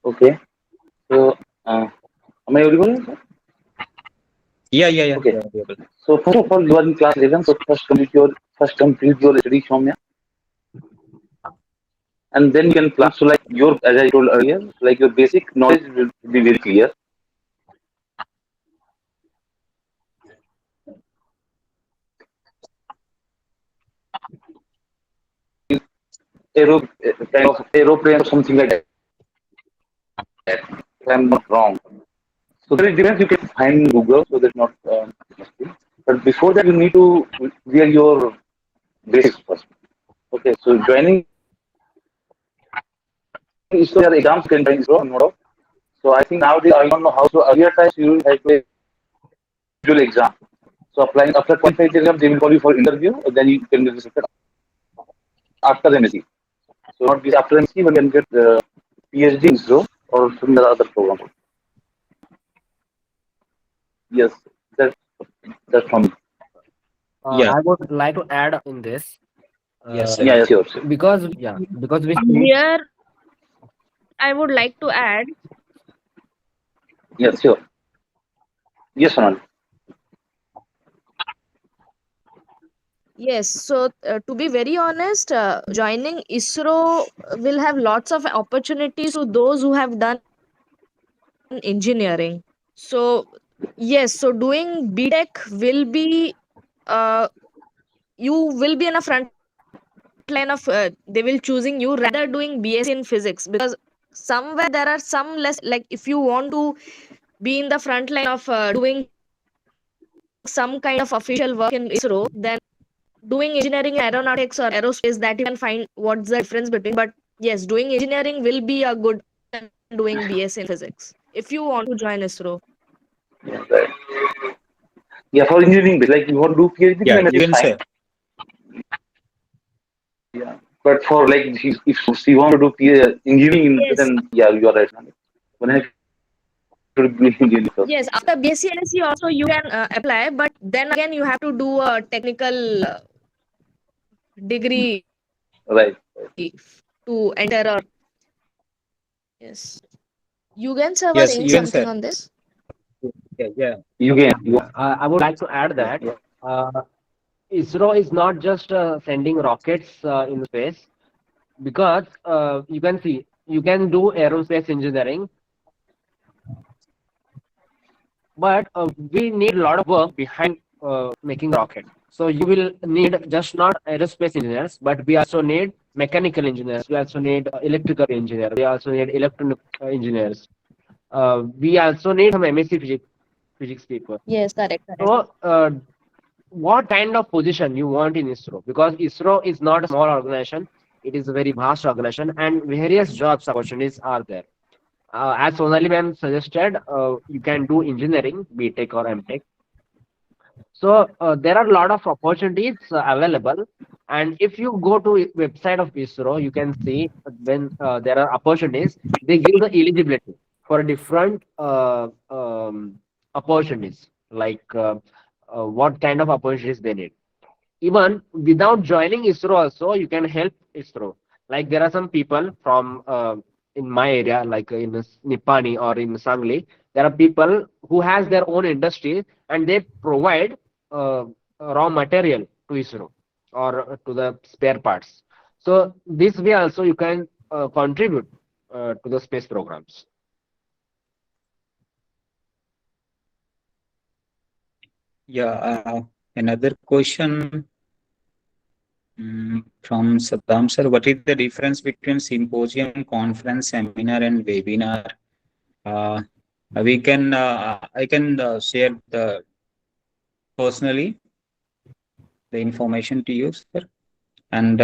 Okay. So, am I audible, sir? Yeah. Okay. You are able. So first of all, you are in class 11. So first complete your studies from here, and then you can plan. So like your, as I told earlier, like your basic knowledge will be very clear. Aero, kind of aeroplane or something like that. If I'm not wrong. So there is difference you can find in Google. So that's not. But before that, you need to clear your basics first. Okay. So joining ISRO, there are exams you can join ISRO. No doubt. So I think nowadays I don't know how. So earlier times you have to individual exam. So applying after qualifying the exam, they will call you for interview. And then you can get accepted after M.Sc. So not this after M.Sc, but you can get PhD in ISRO or some other program. Yes, that that's from. Yeah, I would like to add in this, yes, uh, Yeah, sir. yeah, sure, sure. because we see. Here, I would like to add, Yes, sure. Yes, Sonal. yes. So, to be very honest, joining ISRO will have lots of opportunities to those who have done engineering. So, yes, so doing B.Tech will be, you will be in a front line of, they will choosing you rather doing B.Sc in physics, because somewhere there are some less, like if you want to be in the front line of doing some kind of official work in ISRO, then doing engineering in aeronautics or aerospace, that you can find what's the difference between. But yes, doing engineering will be a good than doing BS in physics if you want to join ISRO. Yeah, right. Yeah, for engineering, like you want to do PhD, then Yeah, MSc you is can fine. say. Yeah, but for like if she want to do engineering, Yes, then yeah, you are right. When I should be engineering first. yes. After BSc NSc also you can apply, but then again you have to do a technical degree Right. to enter. Or yes, you can sir was Yes, saying you can something say. on this. Yeah. You can. You I would like to add that yeah. uh, ISRO is not just sending rockets in space, because you can see you can do aerospace engineering, but we need a lot of work behind making rocket. So you will need just not aerospace engineers, but we also need mechanical engineers. We also need electrical engineers. We also need electronic engineers. We also need some M.Sc physics people. Yes, correct, correct. So what kind of position you want in ISRO? Because ISRO is not a small organization. It is a very vast organization, and various jobs opportunities are there. As Sonali ma'am suggested, you can do engineering, B.Tech or M.Tech. So there are a lot of opportunities available, and if you go to website of ISRO, you can see when there are opportunities, they give the eligibility for different opportunities, like what kind of opportunities they need. Even without joining ISRO also, you can help ISRO. Like there are some people from in my area, like in Nipani or in Sangli, there are people who has their own industry, and they provide raw material to ISRO or to the spare parts. So this way also you can contribute to the space programs. Yeah, another question from Saddam sir. What is the difference between symposium, conference, seminar, and webinar? Uh, I can share the personally the information to you, sir, and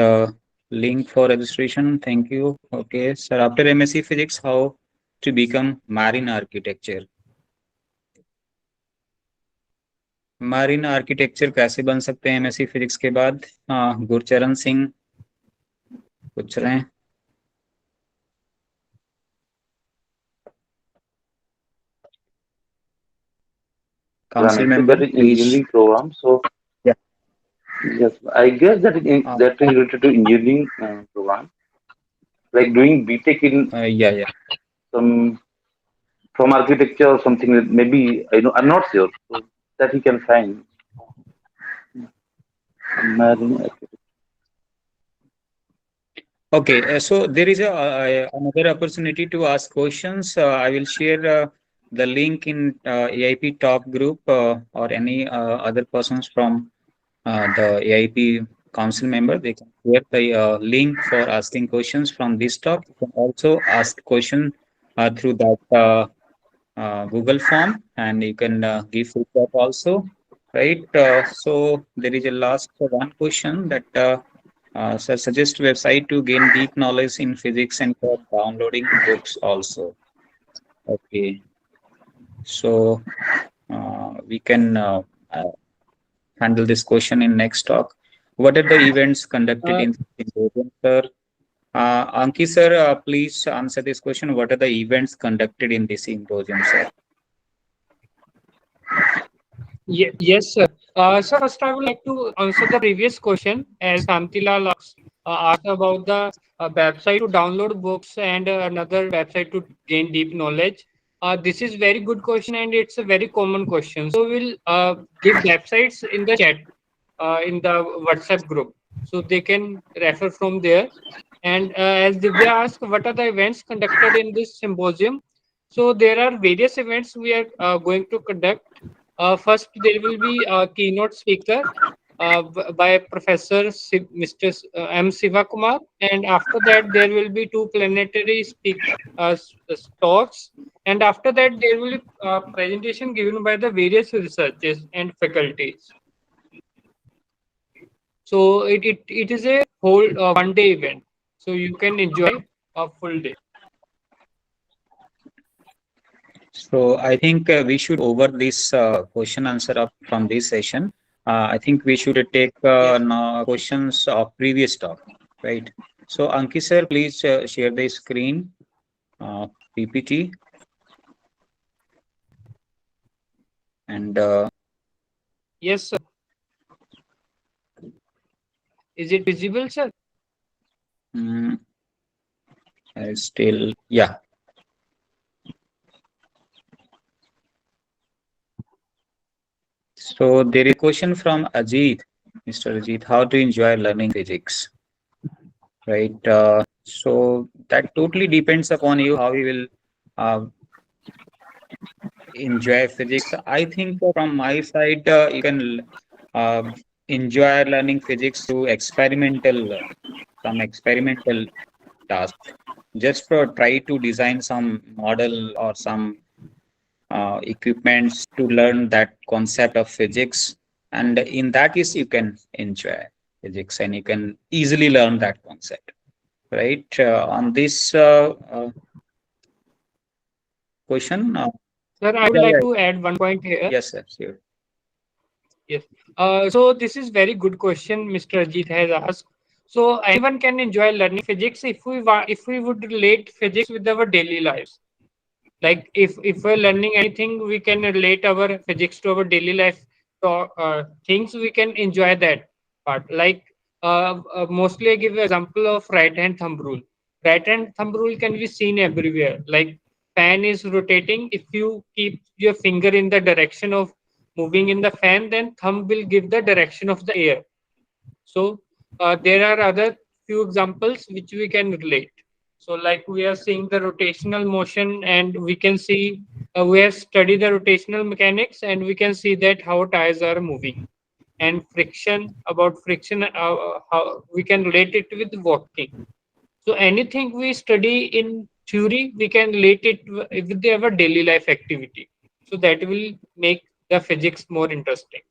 link for registration. Thank you. Okay, sir. After M.Sc Physics, how to become marine architecture? Marin architecture कैसे बन सकते हैं MSc physics के बाद? गुरचरण सिंह पूछ रहे हैं. Council member, That is please. engineering program. So Yeah. yes, I guess that that is related to engineering program, like doing B.Tech in Yeah. some from architecture or something. Maybe I know, I'm not sure. So that he can find. Marine architecture. Okay, so there is another opportunity to ask questions. I will share the link in AIP talk group or any other persons from the AIP council member. They can share the link for asking questions from this talk. You can also ask question through that Google form, and you can give feedback also, right? So there is a last one question that sir, suggest website to gain deep knowledge in physics and for downloading books also. Okay, so we can handle this question in next talk. What are the events conducted Uh, in symposium, sir? Anki sir, please answer this question. What are the events conducted in this symposium, sir? Yes, sir. So first, I would like to answer the previous question as Santilal asked about the website to download books and another website to gain deep knowledge. This is very good question and it's a very common question. So we'll give websites in the chat in the WhatsApp group, so they can refer from there. And as Divya asked, what are the events conducted in this symposium? So there are various events we are going to conduct. First, there will be a keynote speaker by Professor Mr. M. Sivakumar, and after that, there will be two planetary talks, and after that, there will be a presentation given by the various researchers and faculties. So it is a whole 1 day event, so you can enjoy a full day. So I think we should over this question answer up from this session. I think we should take Yes. now questions of previous talk, right? So Ankit sir, please share the screen, PPT, and Yes, sir. Is it visible, sir? mm, still, yeah. So there is a question from Ajit, Mr. Ajit, how to enjoy learning physics, right? So that totally depends upon you how you will uh, enjoy physics. I think from my side, you can uh, enjoy learning physics through some experimental task. Just for try to design some model or some equipments to learn that concept of physics. And in that case, you can enjoy physics and you can easily learn that concept. right? On this question, Sir, I would yeah, like yeah, to add one point here. yes, sir, sure. Yes. So this is very good question Mr. Ajit has asked. So anyone can enjoy learning physics if we would relate physics with our daily lives. Like if we're learning anything, we can relate our physics to our daily life things. We can enjoy that part. Like mostly I give an example of right hand thumb rule. Right hand thumb rule can be seen everywhere. Like fan is rotating, if you keep your finger in the direction of moving in the fan, then thumb will give the direction of the air. So there are other few examples which we can relate. So like we are seeing the rotational motion, and we can see we have studied the rotational mechanics, and we can see that how tires are moving. And friction, about friction, how we can relate it with walking. So anything we study in theory, we can relate it with our daily life activity. So that will make the physics more interesting.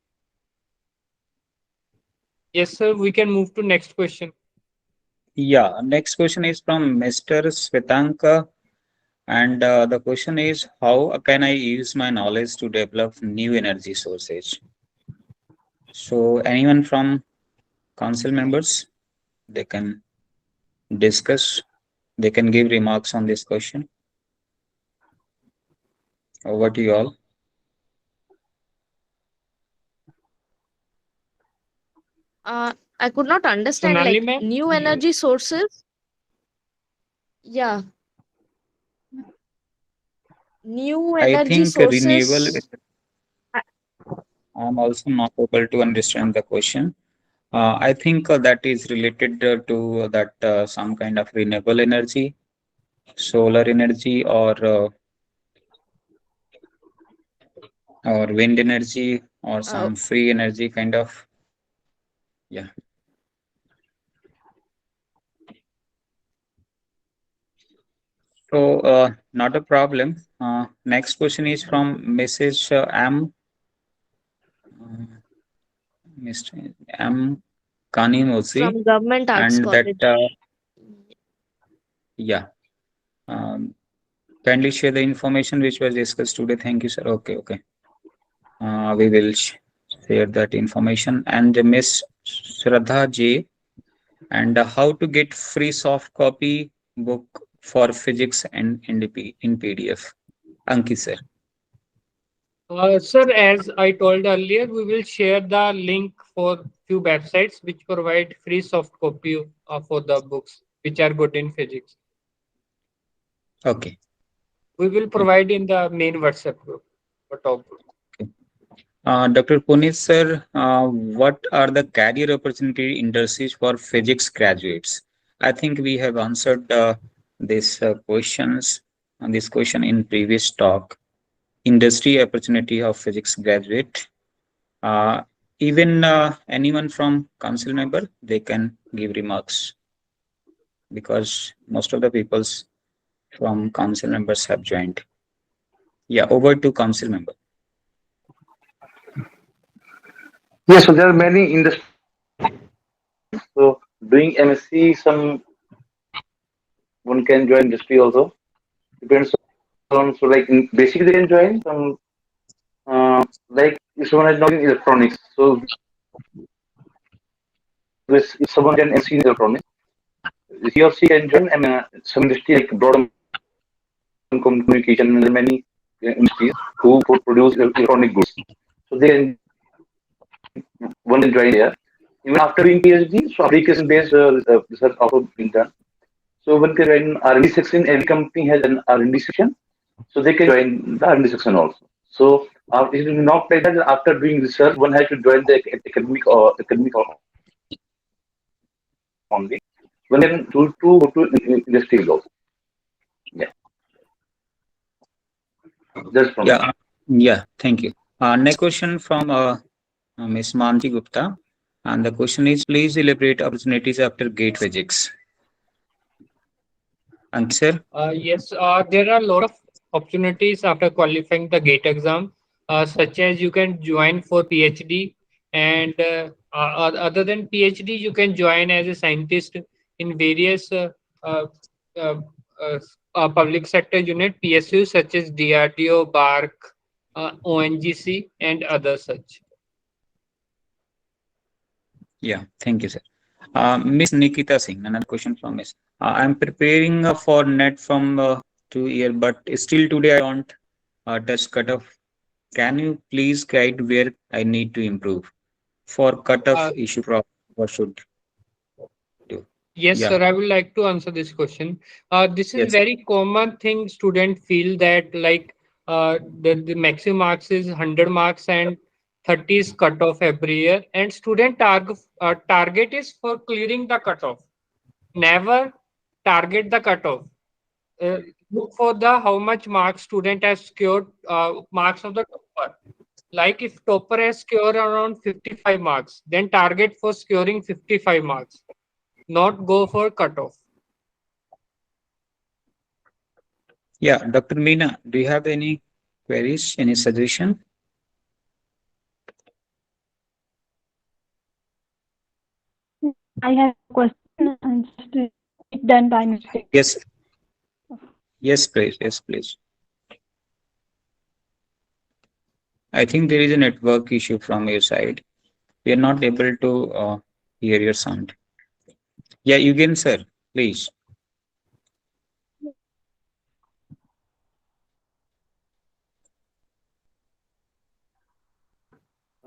Yes, sir. We can move to next question. Yeah, next question is from Mr. Svetanka, and the question is, how can I use my knowledge to develop new energy sources? So, anyone from council members, they can discuss, they can give remarks on this question. Over to you all. I could not understand Sonali like ma'am, new you. energy sources. Yeah, new I energy think renewable, sources. I- I'm also not able to understand the question. I think that is related to that some kind of renewable energy, solar energy, or wind energy, or Uh, some free energy kind of. Yeah. So not a problem. Next question is from Mrs. Uh, Mr. M. Kanimosi, from government arts and that college. yeah. Um, Kindly share the information which was discussed today. Thank you, sir. Okay, okay. We will share that information. And Miss Shraddha J. And how to get free soft copy book for physics and NDP in PDF. Ankit, sir. Sir, as I told earlier, we will share the link for few websites which provide free soft copy for the books which are good in physics. Okay. We will provide in the main WhatsApp group or talk group. Dr. Puneet, sir, what are the career opportunity industries for physics graduates? I think we have answered this questions on this question in previous talk. Industry opportunity of physics graduate. Uh, Even anyone from council member, they can give remarks because most of the peoples from council members have joined. Yeah, over to council member. Yes, so there are many industries. So doing M.Sc, some one can join industry also. Depends on, so like basically they can join some like if someone is not in electronics. So this if someone can M.Sc in electronics, he or she can join some industry like broadband communication, and there are many industries who produce electronic goods. So they can one can join there. Even after doing PhD, so application-based research also being done. So one can join R&D section. Every company has an R&D section, so they can join the R&D section also. So it is not like that. After doing research, one has to join the academic only. One can choose to go to industry also. Yeah, that's from Yeah, me. yeah, thank you. Next question from Ms. Mansi Gupta. And the question is, please elaborate opportunities after gate physics. Ankit, sir. Yes, there are a lot of opportunities after qualifying the GATE exam, such as you can join for PhD, and other than PhD, you can join as a scientist in various uh, uh, public sector unit PSUs such as DRDO, BARC, ONGC, and others such. Yeah, thank you, sir. Miss Nikita Singh, another question from Miss. I'm preparing for net from 2 year, but still today I don't touch cutoff. Can you please guide where I need to improve for cutoff Uh, issue? Problem, what should do? Yes, Yeah, sir. I would like to answer this question. This is yes, very common thing. Student feel that like the maximum marks is 100 marks and 30 is cut off every year. And student target is for clearing the cutoff. Never target the cutoff. Look for the how much marks student has scored marks of the topper. Like if topper has scored around 55 marks, then target for scoring 55 marks, not go for cutoff. yeah. Dr. Meena, do you have any queries, any suggestion? I have a question and just it done by mistake. Yes, yes, please, yes, please. I think there is a network issue from your side. We are not able to hear your sound. Yeah, you can, sir. Please.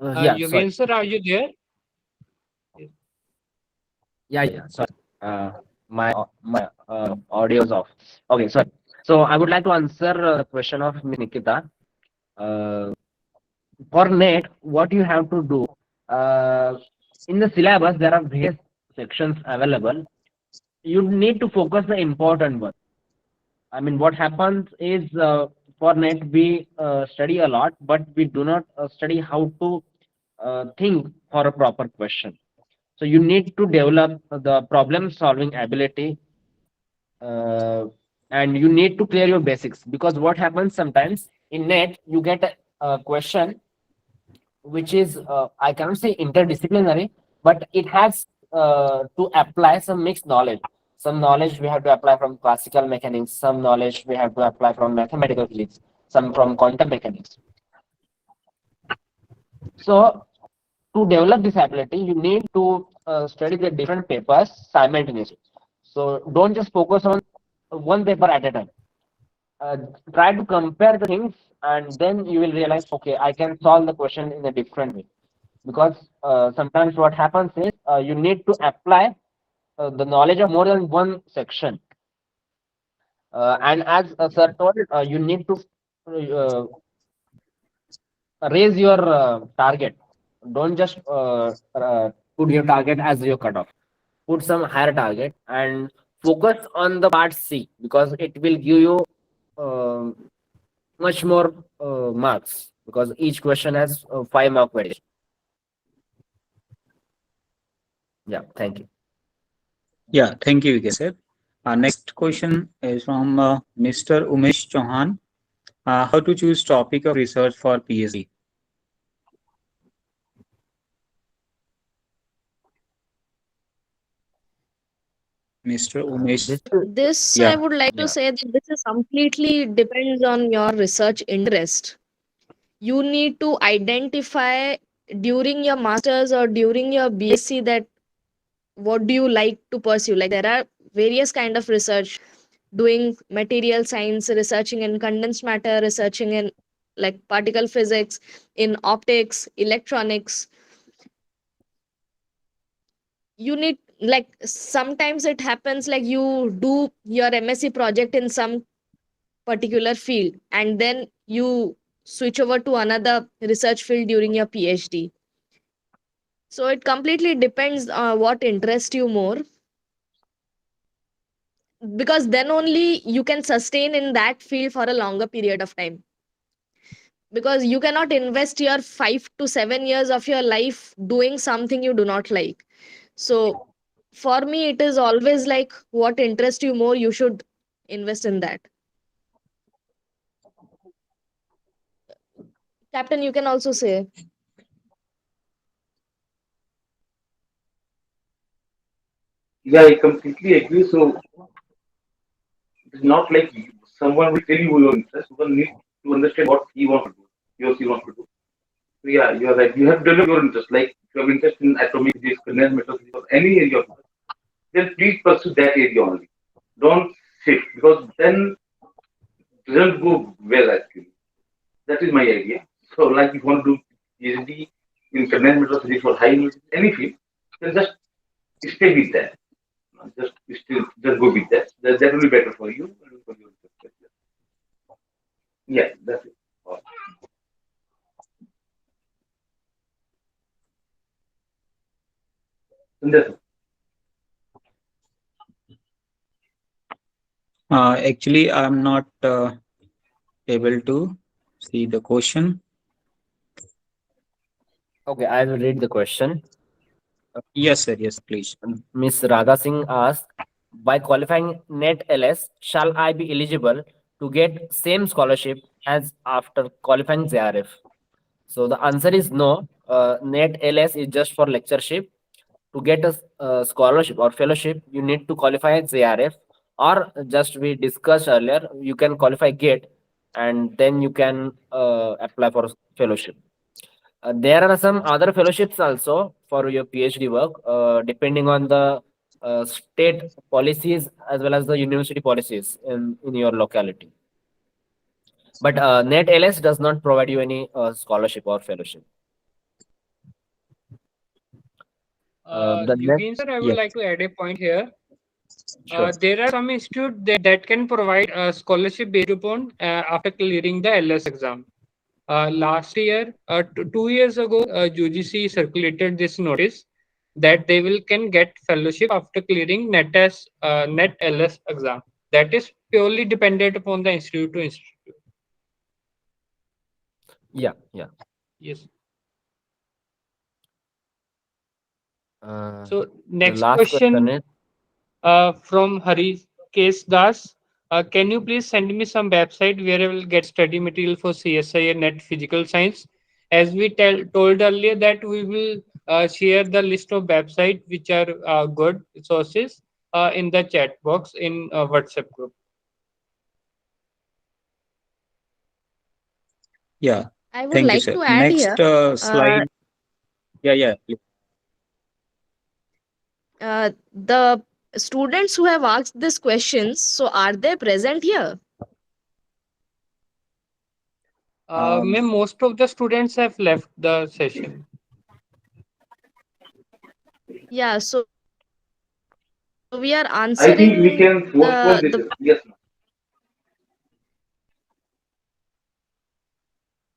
Yeah, sorry. Yogen sir, are you there? Yeah. Sorry. My audio is off. Okay, sorry. So I would like to answer the question of Ms. Nikita. Uh, for NET, what you have to do in the syllabus, there are various sections available. You need to focus the important one. I mean, what happens is for NET we study a lot, but we do not study how to think for a proper question. So you need to develop the problem solving ability, uh, and you need to clear your basics, because what happens sometimes in NET you get a question which is I cannot say interdisciplinary, but it has to apply some mixed knowledge. Some knowledge we have to apply from classical mechanics, some knowledge we have to apply from mathematical physics, some from quantum mechanics. So to develop this ability, you need to study the different papers simultaneously. So don't just focus on one paper at a time. Uh, Try to compare the things, and then you will realize, okay, I can solve the question in a different way. Because sometimes what happens is you need to apply the knowledge of more than one section. And as sir told, you need to uh, raise your target. Don't just put your target as your cutoff. Put some higher target and focus on the part C, because it will give you um much more marks, because each question has 5 mark variation. Yeah, thank you. Yeah, thank you, Vijay sir. Next question is from Mr. Umesh Chauhan. How to choose topic of research for PhD? Mr. Umesh. This This I Yeah, would like to yeah. say that this is completely depends on your research interest. You need to identify during your masters or during your BSc that what do you like to pursue. Like there are various kind of research, doing material science, researching in condensed matter, researching in like particle physics, in optics, electronics. You need, like sometimes it happens like you do your MSc project in some particular field and then you switch over to another research field during your PhD. So it completely depends on what interests you more, because then only you can sustain in that field for a longer period of time, because you cannot invest your 5 to 7 years of your life doing something you do not like. So for me it is always like what interests you more, you should invest in that. Captain, you can also say. Yeah, I completely agree. So It's not like someone will tell you your interest. You need to understand what he wants to do, he or she wants to do. So yeah, you are right. You have to develop your interest. Like if you have interest in atomic physics, condensed matter physics, or any area of interest, then please pursue that area only. Don't shift because then it doesn't go well actually. That is my idea. So like if you want to do PhD in condensed matter physics or high energy, any field, then just stay with that. Just go with that. That will be better for you and for your interest. Yeah, that's it. And that's it. Actually, I'm not able to see the question. Okay, I will read the question. Yes, sir. Yes, please. Miss Radha Singh asked, by qualifying NET LS, shall I be eligible to get same scholarship as after qualifying JRF? So the answer is no. NET LS is just for lectureship. To get a scholarship or fellowship, you need to qualify JRF, or just we discussed earlier, you can qualify GATE, and then you can apply for fellowship. There are some other fellowships also for your PhD work, depending on the state policies as well as the university policies in your locality. But NET LS does not provide you any scholarship or fellowship. The next, Eugene sir, I would Yes. like to add a point here. sure. There are some institutes that can provide a scholarship based upon after clearing the LS exam. Last year, 2 years ago, UGC circulated this notice that they will can get fellowship after clearing NET LS exam. That is purely dependent upon the institute to institute. Yeah, yeah. Yes. Uh, So the next last question question is, from Hari Kes Das. Can you please send me some website where I will get study material for CSI and net physical science? As we told earlier that we will share the list of website which are good sources in the chat box in WhatsApp group. Yeah. I would Thank you, like sir. to add Next here, uh, slide. Yeah, yeah. Please. the students who have asked these questions, so are they present here? Ma'am, most of the students have left the session. Yeah, so we are I think we answering can postpone this. the Yes, ma'am.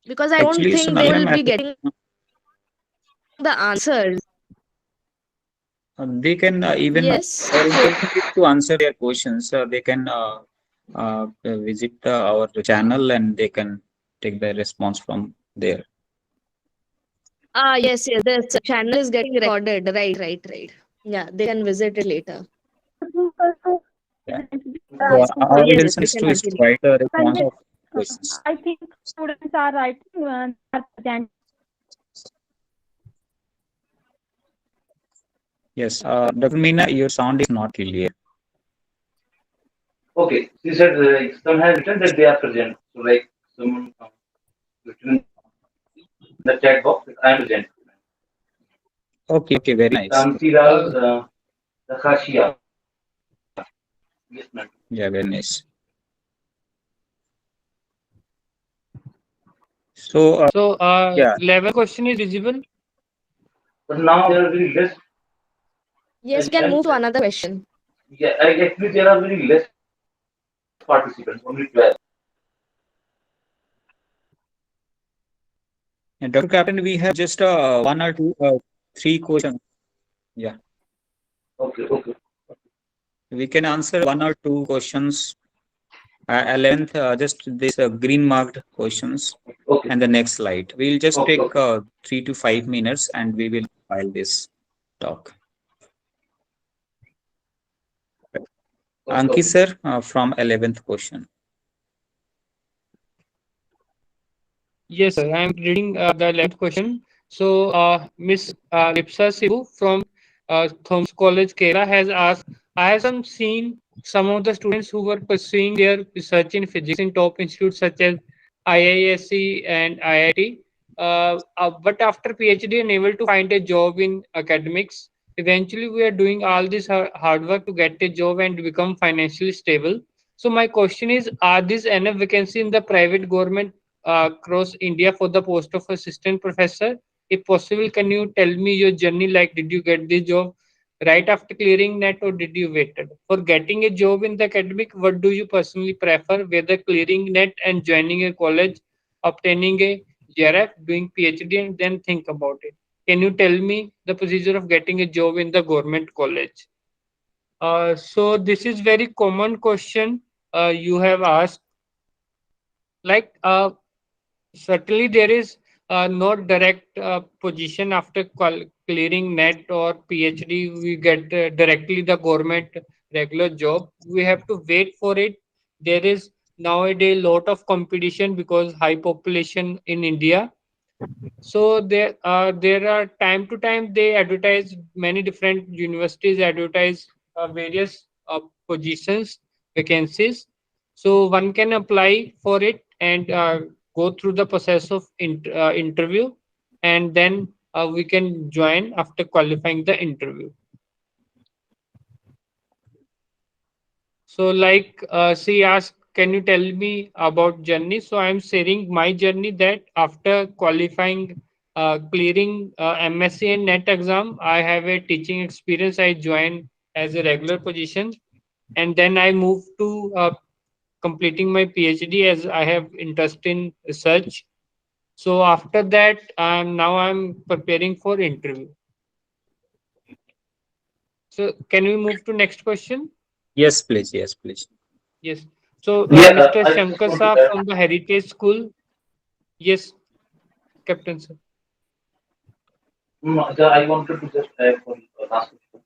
because I don't Actually, so think they ma'am, will be getting the answers. they can even Yes. for So informative to answer their questions. They can visit our channel and they can take the response from there. yes, yes, this channel is getting recorded. Right. Yeah, they can visit it later. Yeah. So I Yes. think So our yes, intention they is can to continue. provide a response Sanjay, of questions. I think students are writing are present. Yes. Dr. Meena, your sound is not clear. Okay. She said some has written that they are present. So like someone written in the chat box that I am present. Okay, very nice. Tansiral Uh, Khashia. Yes, ma'am. Yeah, very nice. So, so yeah, level question is visible. But now there are very less. Yes, we can And move to another question. yeah, actually there are very less participants. Only 12. and Dr. Captain, we have just one or two, three questions. Yeah, Okay. we can answer one or two questions. 11th, just this green marked questions. Okay. And the next slide. We'll just Okay. take 3 to 5 minutes and we will file this talk. Ankit Okay. sir, from 11th question. Yes, sir. I am reading the 11th question. So, Miss Lipsa Sibu from Thomas College, Kerala has asked, I have some seen some of the students who were pursuing their research in physics in top institutes such as IISc and IIT, but after PhD unable to find a job in academics. Eventually, we are doing all this hard work to get a job and become financially stable. So my question is, are these enough vacancy in the private government across India for the post of assistant professor? If possible, can you tell me your journey? Like, did you get this job right after clearing net, or did you waited for getting a job in the academic? What do you personally prefer, whether clearing net and joining a college, obtaining a JRF, doing PhD, and then think about it? Can you tell me the procedure of getting a job in the government college? So this is very common question you have asked. Like, certainly there is no direct position after clearing net or PhD. We get directly the government regular job. We have to wait for it. There is nowadays lot of competition because high population in India. So there are time to time they advertise, many different universities advertise various positions, vacancies. So one can apply for it and go through the process of interview, and then we can join after qualifying the interview. So, like she asked, can you tell me about journey? So, I'm sharing my journey that after qualifying, clearing M.Sc and NET exam, I have a teaching experience. I joined as a regular position, and then I moved to completing my PhD as I have interest in research. So, after that, I'm preparing for interview. So, can we move to next question? Yes, please. Yes, please. Yes. So, Yeah, Mr. I just Shankar want to Saab add. from the Heritage School. Yes, Captain sir. I wanted to just add one last question.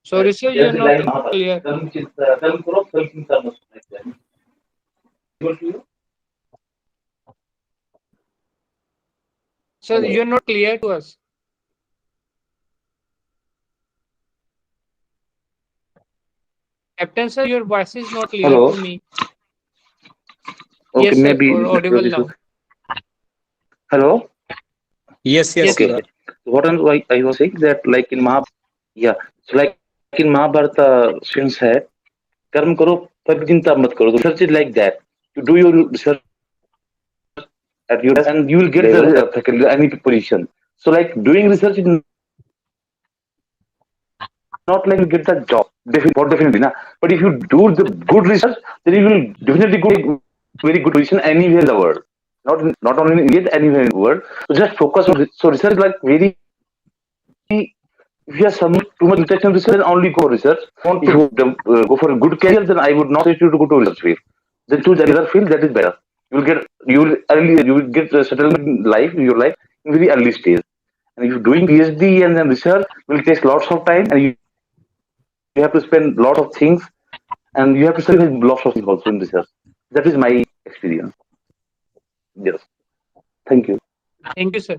Sorry, sir, you're There's a not line in Mahabharata. clear. Karm karo, fal chinta mast, like that. Able to you? Sir, Hello. you're not clear to us. Captain sir, your voice is not clear Hello. to me. Okay, Yes, sir, maybe or network audible issue. now. Hello. Yes, yes, Yes, Okay, you sir. are. okay. So what I was saying that like in Mahabharata, yeah. So like in Mahabharata, students had कर्म करो पर चिंता मत करो. The research is like that. You do your research at your best and you will get the faculty, any position. So like doing research is not like you get the job. Definitely, for definitely, na. But if you do the good research, then you will definitely go to a very good position anywhere in the world. Not only in India, anywhere in the world. So just focus on so research is like very. If you have some too much interest in research, then only go for research. If you want to go for a good career, then I would not suggest you to go to research field. Then choose any other field that is better. You will get settlement in life, in your life, in very early stage. And if you're doing PhD and then research will take lots of time, and you have to spend lots of things, and you have to sacrifice lots of things also in research. That is my experience. Yes. Thank you. Thank you, sir.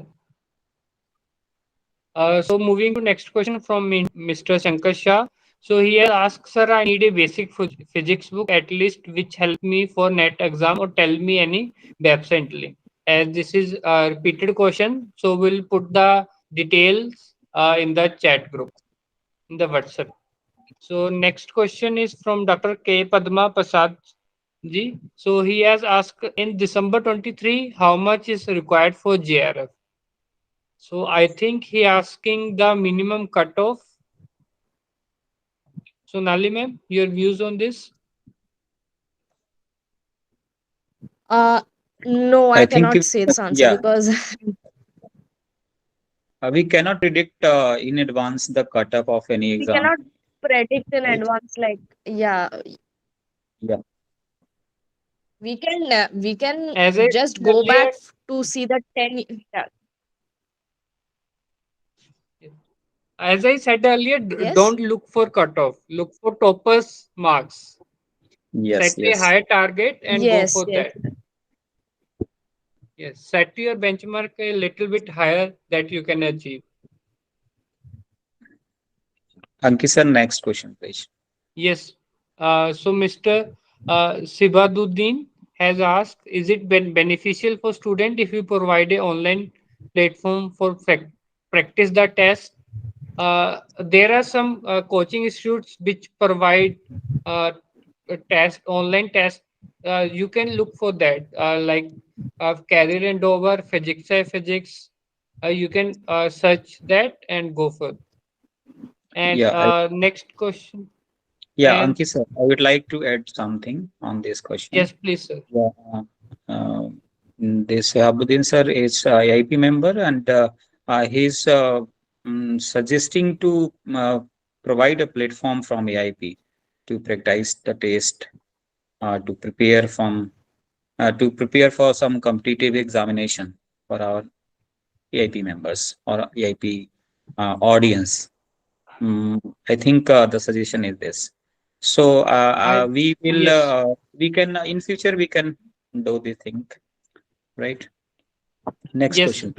So moving to next question from Mr. Shankar Shah. So he has asked, sir, I need a basic physics book at least which help me for net exam, or tell me any website link. As this is a repeated question, so we'll put the details in the chat group in the WhatsApp. So next question is from Dr. K. Padma Prasad ji. So he has asked, in December 23, how much is required for JRF? So I think he asking the minimum cutoff. So Nali ma'am, your views on this? Uh, no, I I think cannot say this answer yeah, because we cannot predict in advance the cutoff of any we exam, cannot predict in right? advance. Like, yeah, Yeah. we can As I just said go back earlier, to see the 10. Yeah. as I said earlier, Yes. don't look for cutoff. Look for toppers marks. Yes, Set a yes. higher target and go Yes. for Yes. that. Yes, set your benchmark a little bit higher that you can achieve. Ankit sir, next question, please. Yes. So Mr. Sibaduddin has asked, is it beneficial for student if you provide a online platform for practice the test? There are some coaching institutes which provide a test, online test. You can look for that, like Career and Dover, Physics. You can search that and go for. And Yeah, next question. yeah, And Ankit sir, I would like to add something on this question. yes, please, sir. Yeah, uh, this Abudin sir is IIP member, and he's suggesting to provide a platform from AIP to practice the test, to prepare for some competitive examination for our AIP members or AIP audience. I think the suggestion is this. So I yes, we can in future we can do this thing, right? Next yes. question.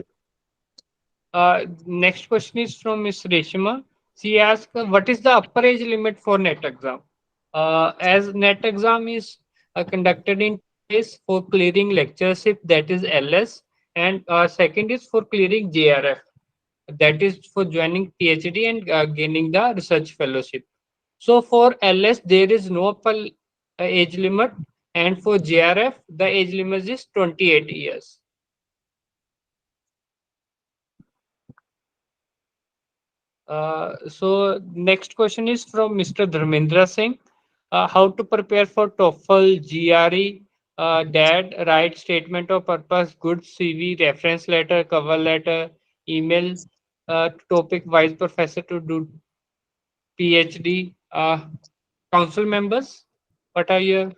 Next question is from Miss Reshma. She asked, "What is the upper age limit for NET exam?" As NET exam is conducted in days for clearing lectureship, that is LS, and second is for clearing JRF, that is for joining PhD and gaining the research fellowship. So for LS, there is no upper age limit, and for JRF, the age limit is 28 years. So next question is from Mr. Dharmendra Singh. How to prepare for TOEFL, GRE, DAD, write statement of purpose, good CV, reference letter, cover letter, email topic vice professor to do PhD, council members. What are your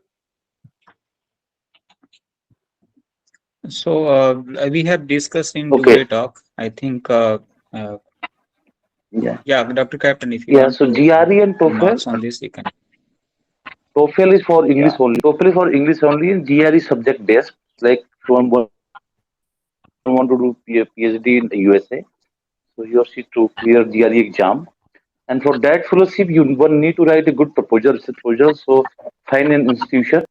So we have discussed in Okay. two-way talk. I think, uh, Yeah. yeah, Dr. Captain, if you Yeah. want So to GRE and TOEFL. remarks on this, you can. TOEFL is for English Yeah. only. TOEFL is for English only, and GRE is subject based. Like if you want to do PhD in the USA, so he or she to clear GRE exam. And for that fellowship, you one need to write a good proposal, research proposal. So find an institution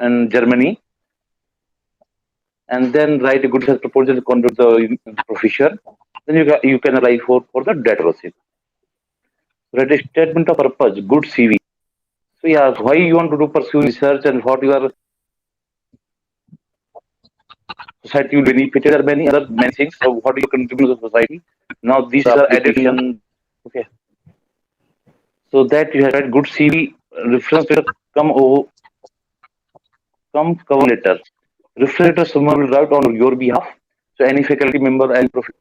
in Germany, and then write a good research proposal to conduct the professor. Then you can apply for the that fellowship. Write a statement of purpose, good CV. So yeah, why you want to do pursue research and what your society will benefit. There are many other many things. So what do you contribute to the society? Now these are addition. Okay. So that you have a good CV reference letter come over come cover letter. Reference letter someone will write on your behalf. So any faculty member and professor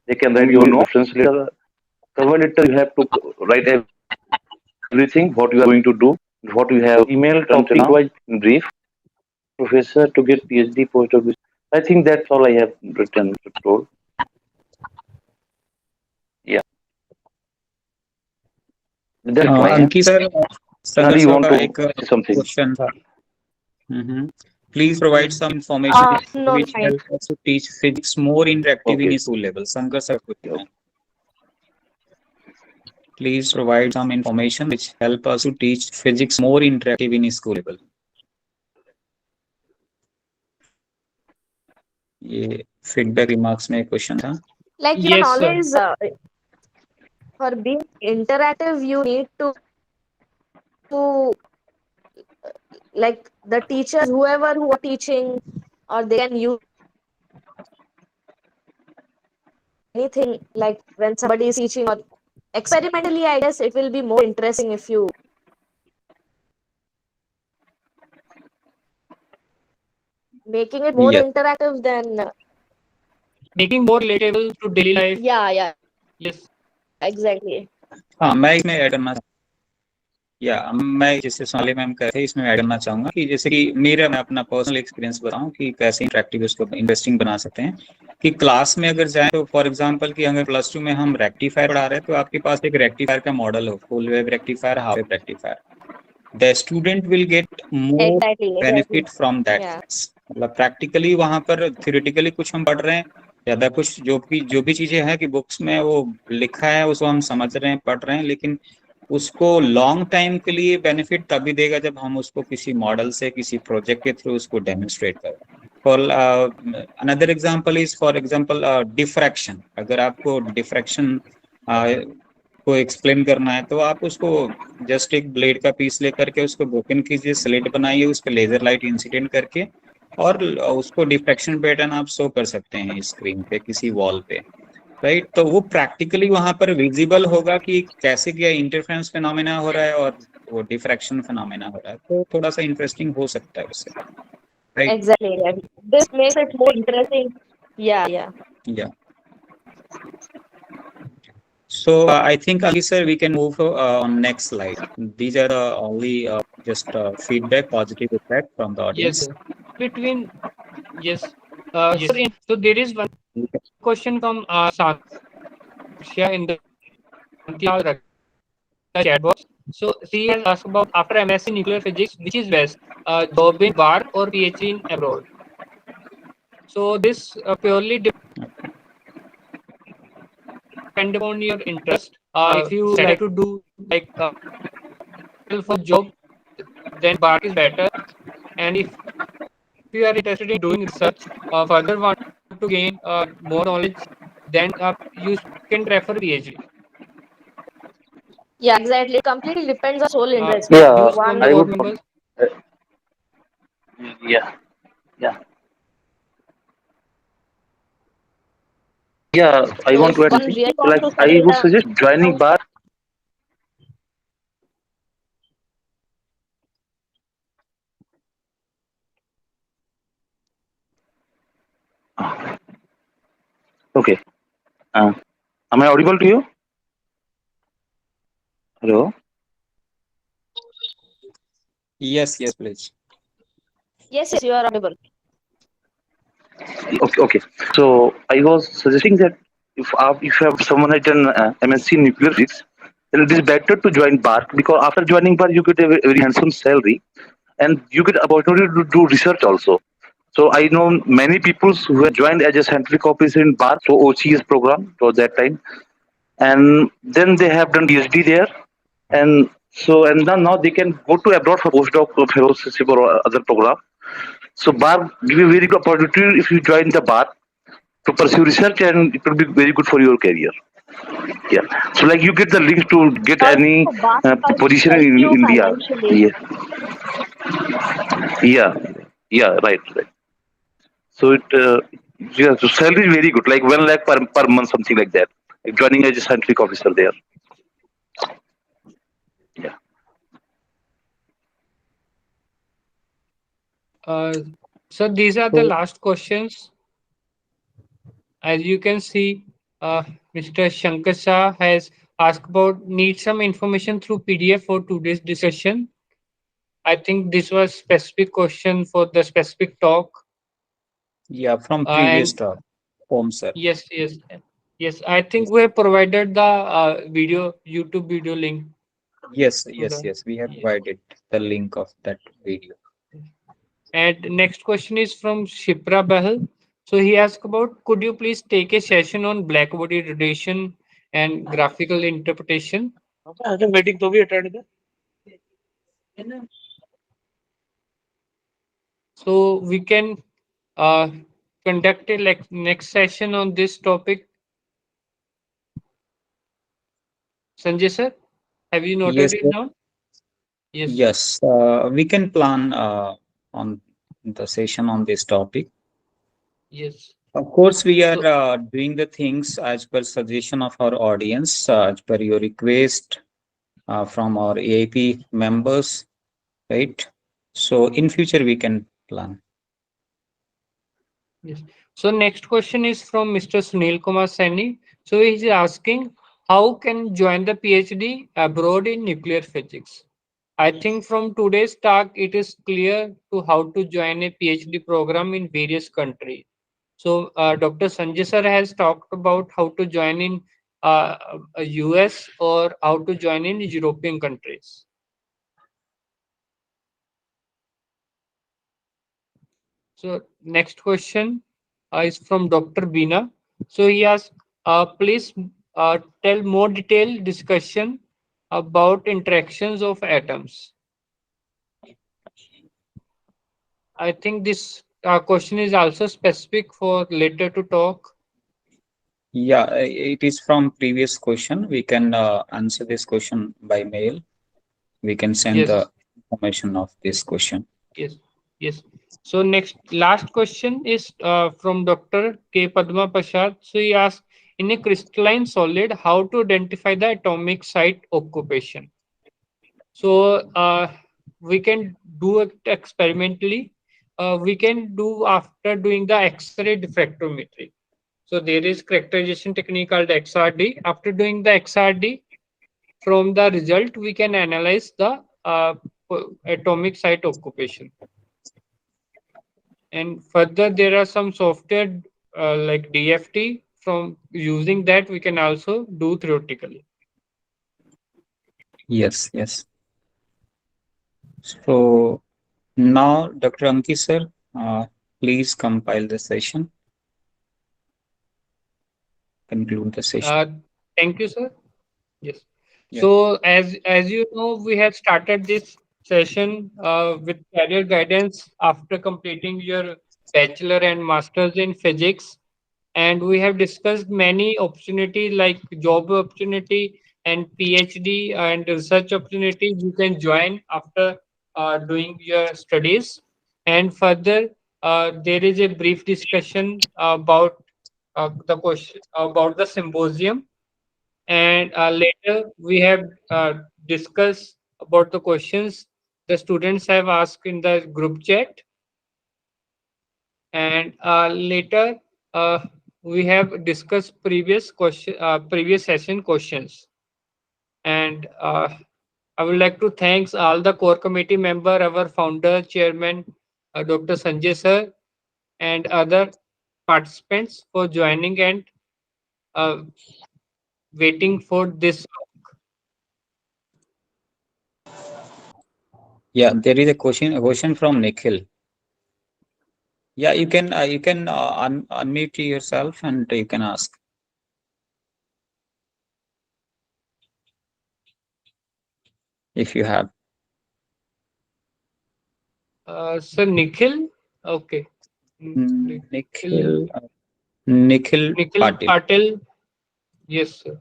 they can write your reference letter. Cover letter you have to write everything what you are going to do, what you have email topic wise in brief. Professor to get PhD postdoc. I think that's all I have written told. Yeah, that's all I have. Ankit sir Sengar Sonali, you sir want का to एक say something? Question था. Please provide yes? some information No, which fine. help us to teach physics more interactive in Okay. school level. Shankar sir, question Okay. है. Please provide some information which help us to teach physics more interactive in school level. ये feedback remarks में question था. Like you can Yes, sir. always, for being interactive, you need to like the teachers, whoever who are teaching, or they can use anything like when somebody is teaching or experimentally. I guess it will be more interesting if you making it more Yes. interactive than Making more relatable to daily life. yeah, Yes. exactly. हाँ मैं इसमें add करना. या मैं जैसे Sonali ma'am कह रहे थे इसमें ऐड करना चाहूंगा कि जैसे कि मैं अपना पर्सनल एक्सपीरियंस बताऊं कि कैसे इंटरेक्टिव उसको इंटरेस्टिंग बना सकते हैं. कि क्लास में अगर जाए तो फॉर एग्जांपल कि अगर +2 में हम रेक्टिफायर पढ़ा रहे हैं तो आपके पास एक रेक्टिफायर का मॉडल हो, full wave rectifier, half wave rectifier. The student will get more Exactly. Benefit from that Yeah. Class. मतलब प्रैक्टिकली वहां पर थ्योरेटिकली कुछ हम पढ़ रहे हैं ज्यादा कुछ जो भी चीजें हैं कि बुक्स में वो लिखा है उसको हम समझ रहे हैं, पढ़ रहे हैं, लेकिन उसको लॉन्ग टाइम के लिए बेनिफिट तभी देगा जब हम उसको किसी मॉडल से, किसी प्रोजेक्ट के थ्रू उसको डेमोन्स्ट्रेट करें। For another example is, for example diffraction. अगर आपको डिफ्रैक्शन को एक्सप्लेन करना है तो आप उसको जस्ट एक ब्लेड का पीस लेकर के उसको ब्रोकन कीजिए, स्लिट बनाइए, उस पर लेजर लाइट इंसिडेंट करके, और उसको डिफ्रैक्शन पैटर्न आप शो कर सकते हैं स्क्रीन पे किसी वॉल पे। राइट, तो वो प्रैक्टिकली वहां पर विजिबल होगा कि कैसे क्या इंटरफेरेंस फिनोमेना हो रहा है और वो डिफ्रैक्शन फिनोमेना हो रहा है, तो थोड़ा सा इंटरेस्टिंग हो सकता है उससे। Right. Exactly. Yeah. This makes it more interesting. Yeah, yeah. या so I think sir we can move on next slide. These are the only just feedback, positive feedback from the Yes, audience. sir. Between yes, sir. So there is one question from Saksha in the chat box. So she has asked about after M.Sc nuclear physics, which is best, job in BARC or PhD in abroad? So this purely depend upon your interest. If you like to do like for job, then BARC is better. And if you are interested in doing research, further want to gain more knowledge, then you can prefer PhD. Yeah, exactly. It completely depends on soul interest. Yeah, Views from One, the I board would. members. Uh, yeah, yeah, yeah. I so want if to add one something. really So, wants like, to I study in would a suggest joining bar. Okay. Uh, am I audible to you? Hello. Yes, yes, please. yes, yes, you are audible. Okay. Okay. So I was suggesting that if you have someone has done M.Sc in nuclear physics, then it is better to join BARC, because after joining BARC you get a very handsome salary and you get opportunity to do research also. So I know many people who have joined as a scientific officer in BARC, so OCS program for that time, and then they have done PhD there, and so and now they can go to abroad for postdoc or fellowship or other program. So BARC give you very good opportunity if you join the BARC to pursue research, and it will be very good for your career. Yeah. So like you get the links to get Also, any BARC also position helps in you India. financially. Yeah. Yeah. Yeah. Right. Right. So it yeah. So salary is very good, like 1 lakh per month, something like that. Like joining as a scientific officer there. Yeah. Uh, so these are the So last questions. As you can see, Mr. Shankar Shah has asked about need some information through PDF for today's discussion. I think this was specific question for the specific talk. yeah, from previous And talk, home sir. yes, yes, yes. I think we have provided the video, YouTube video link Yes, to yes, the. yes. We have Yes. provided the link of that video. And next question is from Shipra Bahal. So he asked about, could you please take a session on black body radiation and graphical interpretation? Waiting to be attended. So we can uh, conduct a like next session on this topic. Sanjay sir, have you noted Yes, it sir. down? Yes, Yes. We can plan on the session on this topic. yes. Of course, we are So doing the things as per suggestion of our audience, as per your request from our AIP members, right? So in future we can plan. yes. So next question is from Mr. Sunil Kumar Saini. So he is asking, how can join the PhD abroad in nuclear physics? I think from today's talk, it is clear to how to join a PhD program in various countries. So Dr. Sanjay sir has talked about how to join in US or how to join in European countries. So next question is from Dr. Bina. So he asks, please tell more detailed discussion about interactions of atoms. I think this question is also specific for later to talk. Yeah, it is from previous question. We can answer this question by mail. We can send the Yes, information of this question. yes, yes. So next, last question is from Dr. K. Padma Prasad. So he asks, in a crystalline solid, how to identify the atomic site occupation? So we can do it experimentally. We can do after doing the X-ray diffractometry. So there is characterization technique called XRD. After doing the XRD, from the result we can analyze the atomic site occupation. And further, there are some software like DFT. From using that, we can also do theoretically. Yes, yes. So now, Dr. Anki sir, please compile the session, conclude the session. Uh, Thank you, sir. Yes. Yeah. So as you know, we have started this session with career guidance after completing your bachelor and masters in physics, and we have discussed many opportunities like job opportunity and PhD and research opportunities you can join after doing your studies. And further, there is a brief discussion about the question about the symposium, and later we have discussed about the questions the students have asked in the group chat, and later uh, we have discussed previous session questions, and I would like to thanks all the core committee member, our founder chairman, Dr. Sanjay sir, and other participants for joining and uh, waiting for this. Yeah, there is a question from Nikhil. Yeah, you can unmute yourself and you can ask if you have. Sir Nikhil, okay. Nikhil, Nikhil, Nikhil Nikhil Patil. Patel, yes, sir.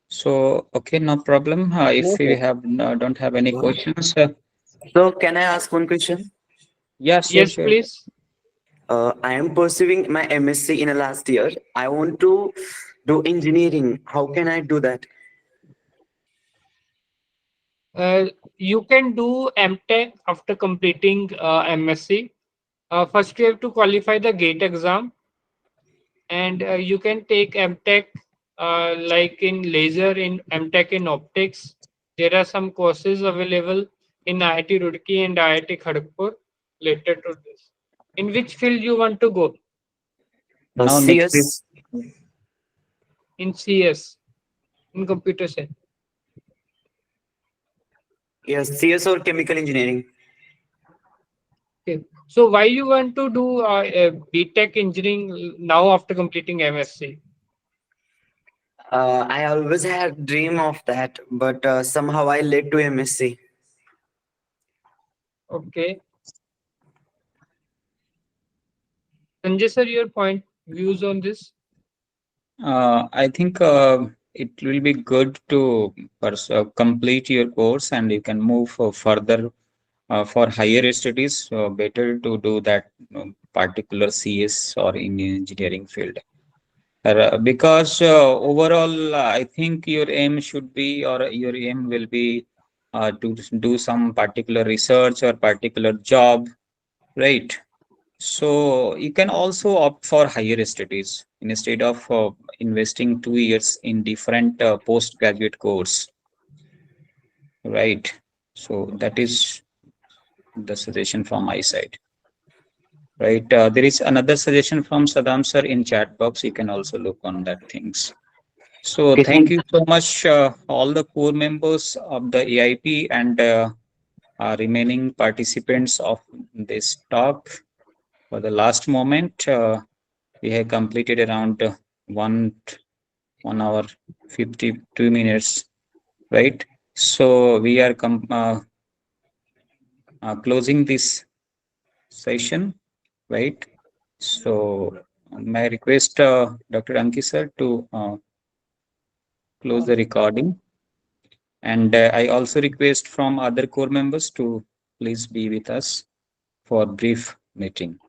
So, okay, no problem. Hello, If sir. you have don't have any Hello. questions, So, can I ask one question? yeah, sure, Yes, sure. please. I am pursuing my MSc in a last year. I want to do engineering. How can I do that? You can do MTech after completing MSc. First, you have to qualify the GATE exam, and you can take MTech like in laser, in MTech in optics. There are some courses available in IIT Roorkee and IIT Kharagpur related to this. In which field you want to go? Now, Nikhil, CS. In CS, in computer science. Yes, CS or chemical engineering. Okay. So why you want to do BTech engineering now after completing MSc? I always had dream of that, but somehow I led to MSc. Okay. Sanjay sir, your point views on this? I think it will be good to complete your course and you can move further for higher studies. So better to do that particular CS or in engineering field. Because overall, I think your aim should be, or your aim will be to do some particular research or particular job, right? So you can also opt for higher studies instead of investing 2 years in different postgraduate course, right? So that is the suggestion from my side, right? There is another suggestion from Saddam sir in chat box. You can also look on that things. So Okay, thank thank you so much, all the core members of the AIP and remaining participants of this talk. For the last moment, we have completed around 1 hour 52 minutes, right? So we are closing this session, right? So may I request Dr. Anki sir to close the recording. And I also request from other core members to please be with us for brief meeting.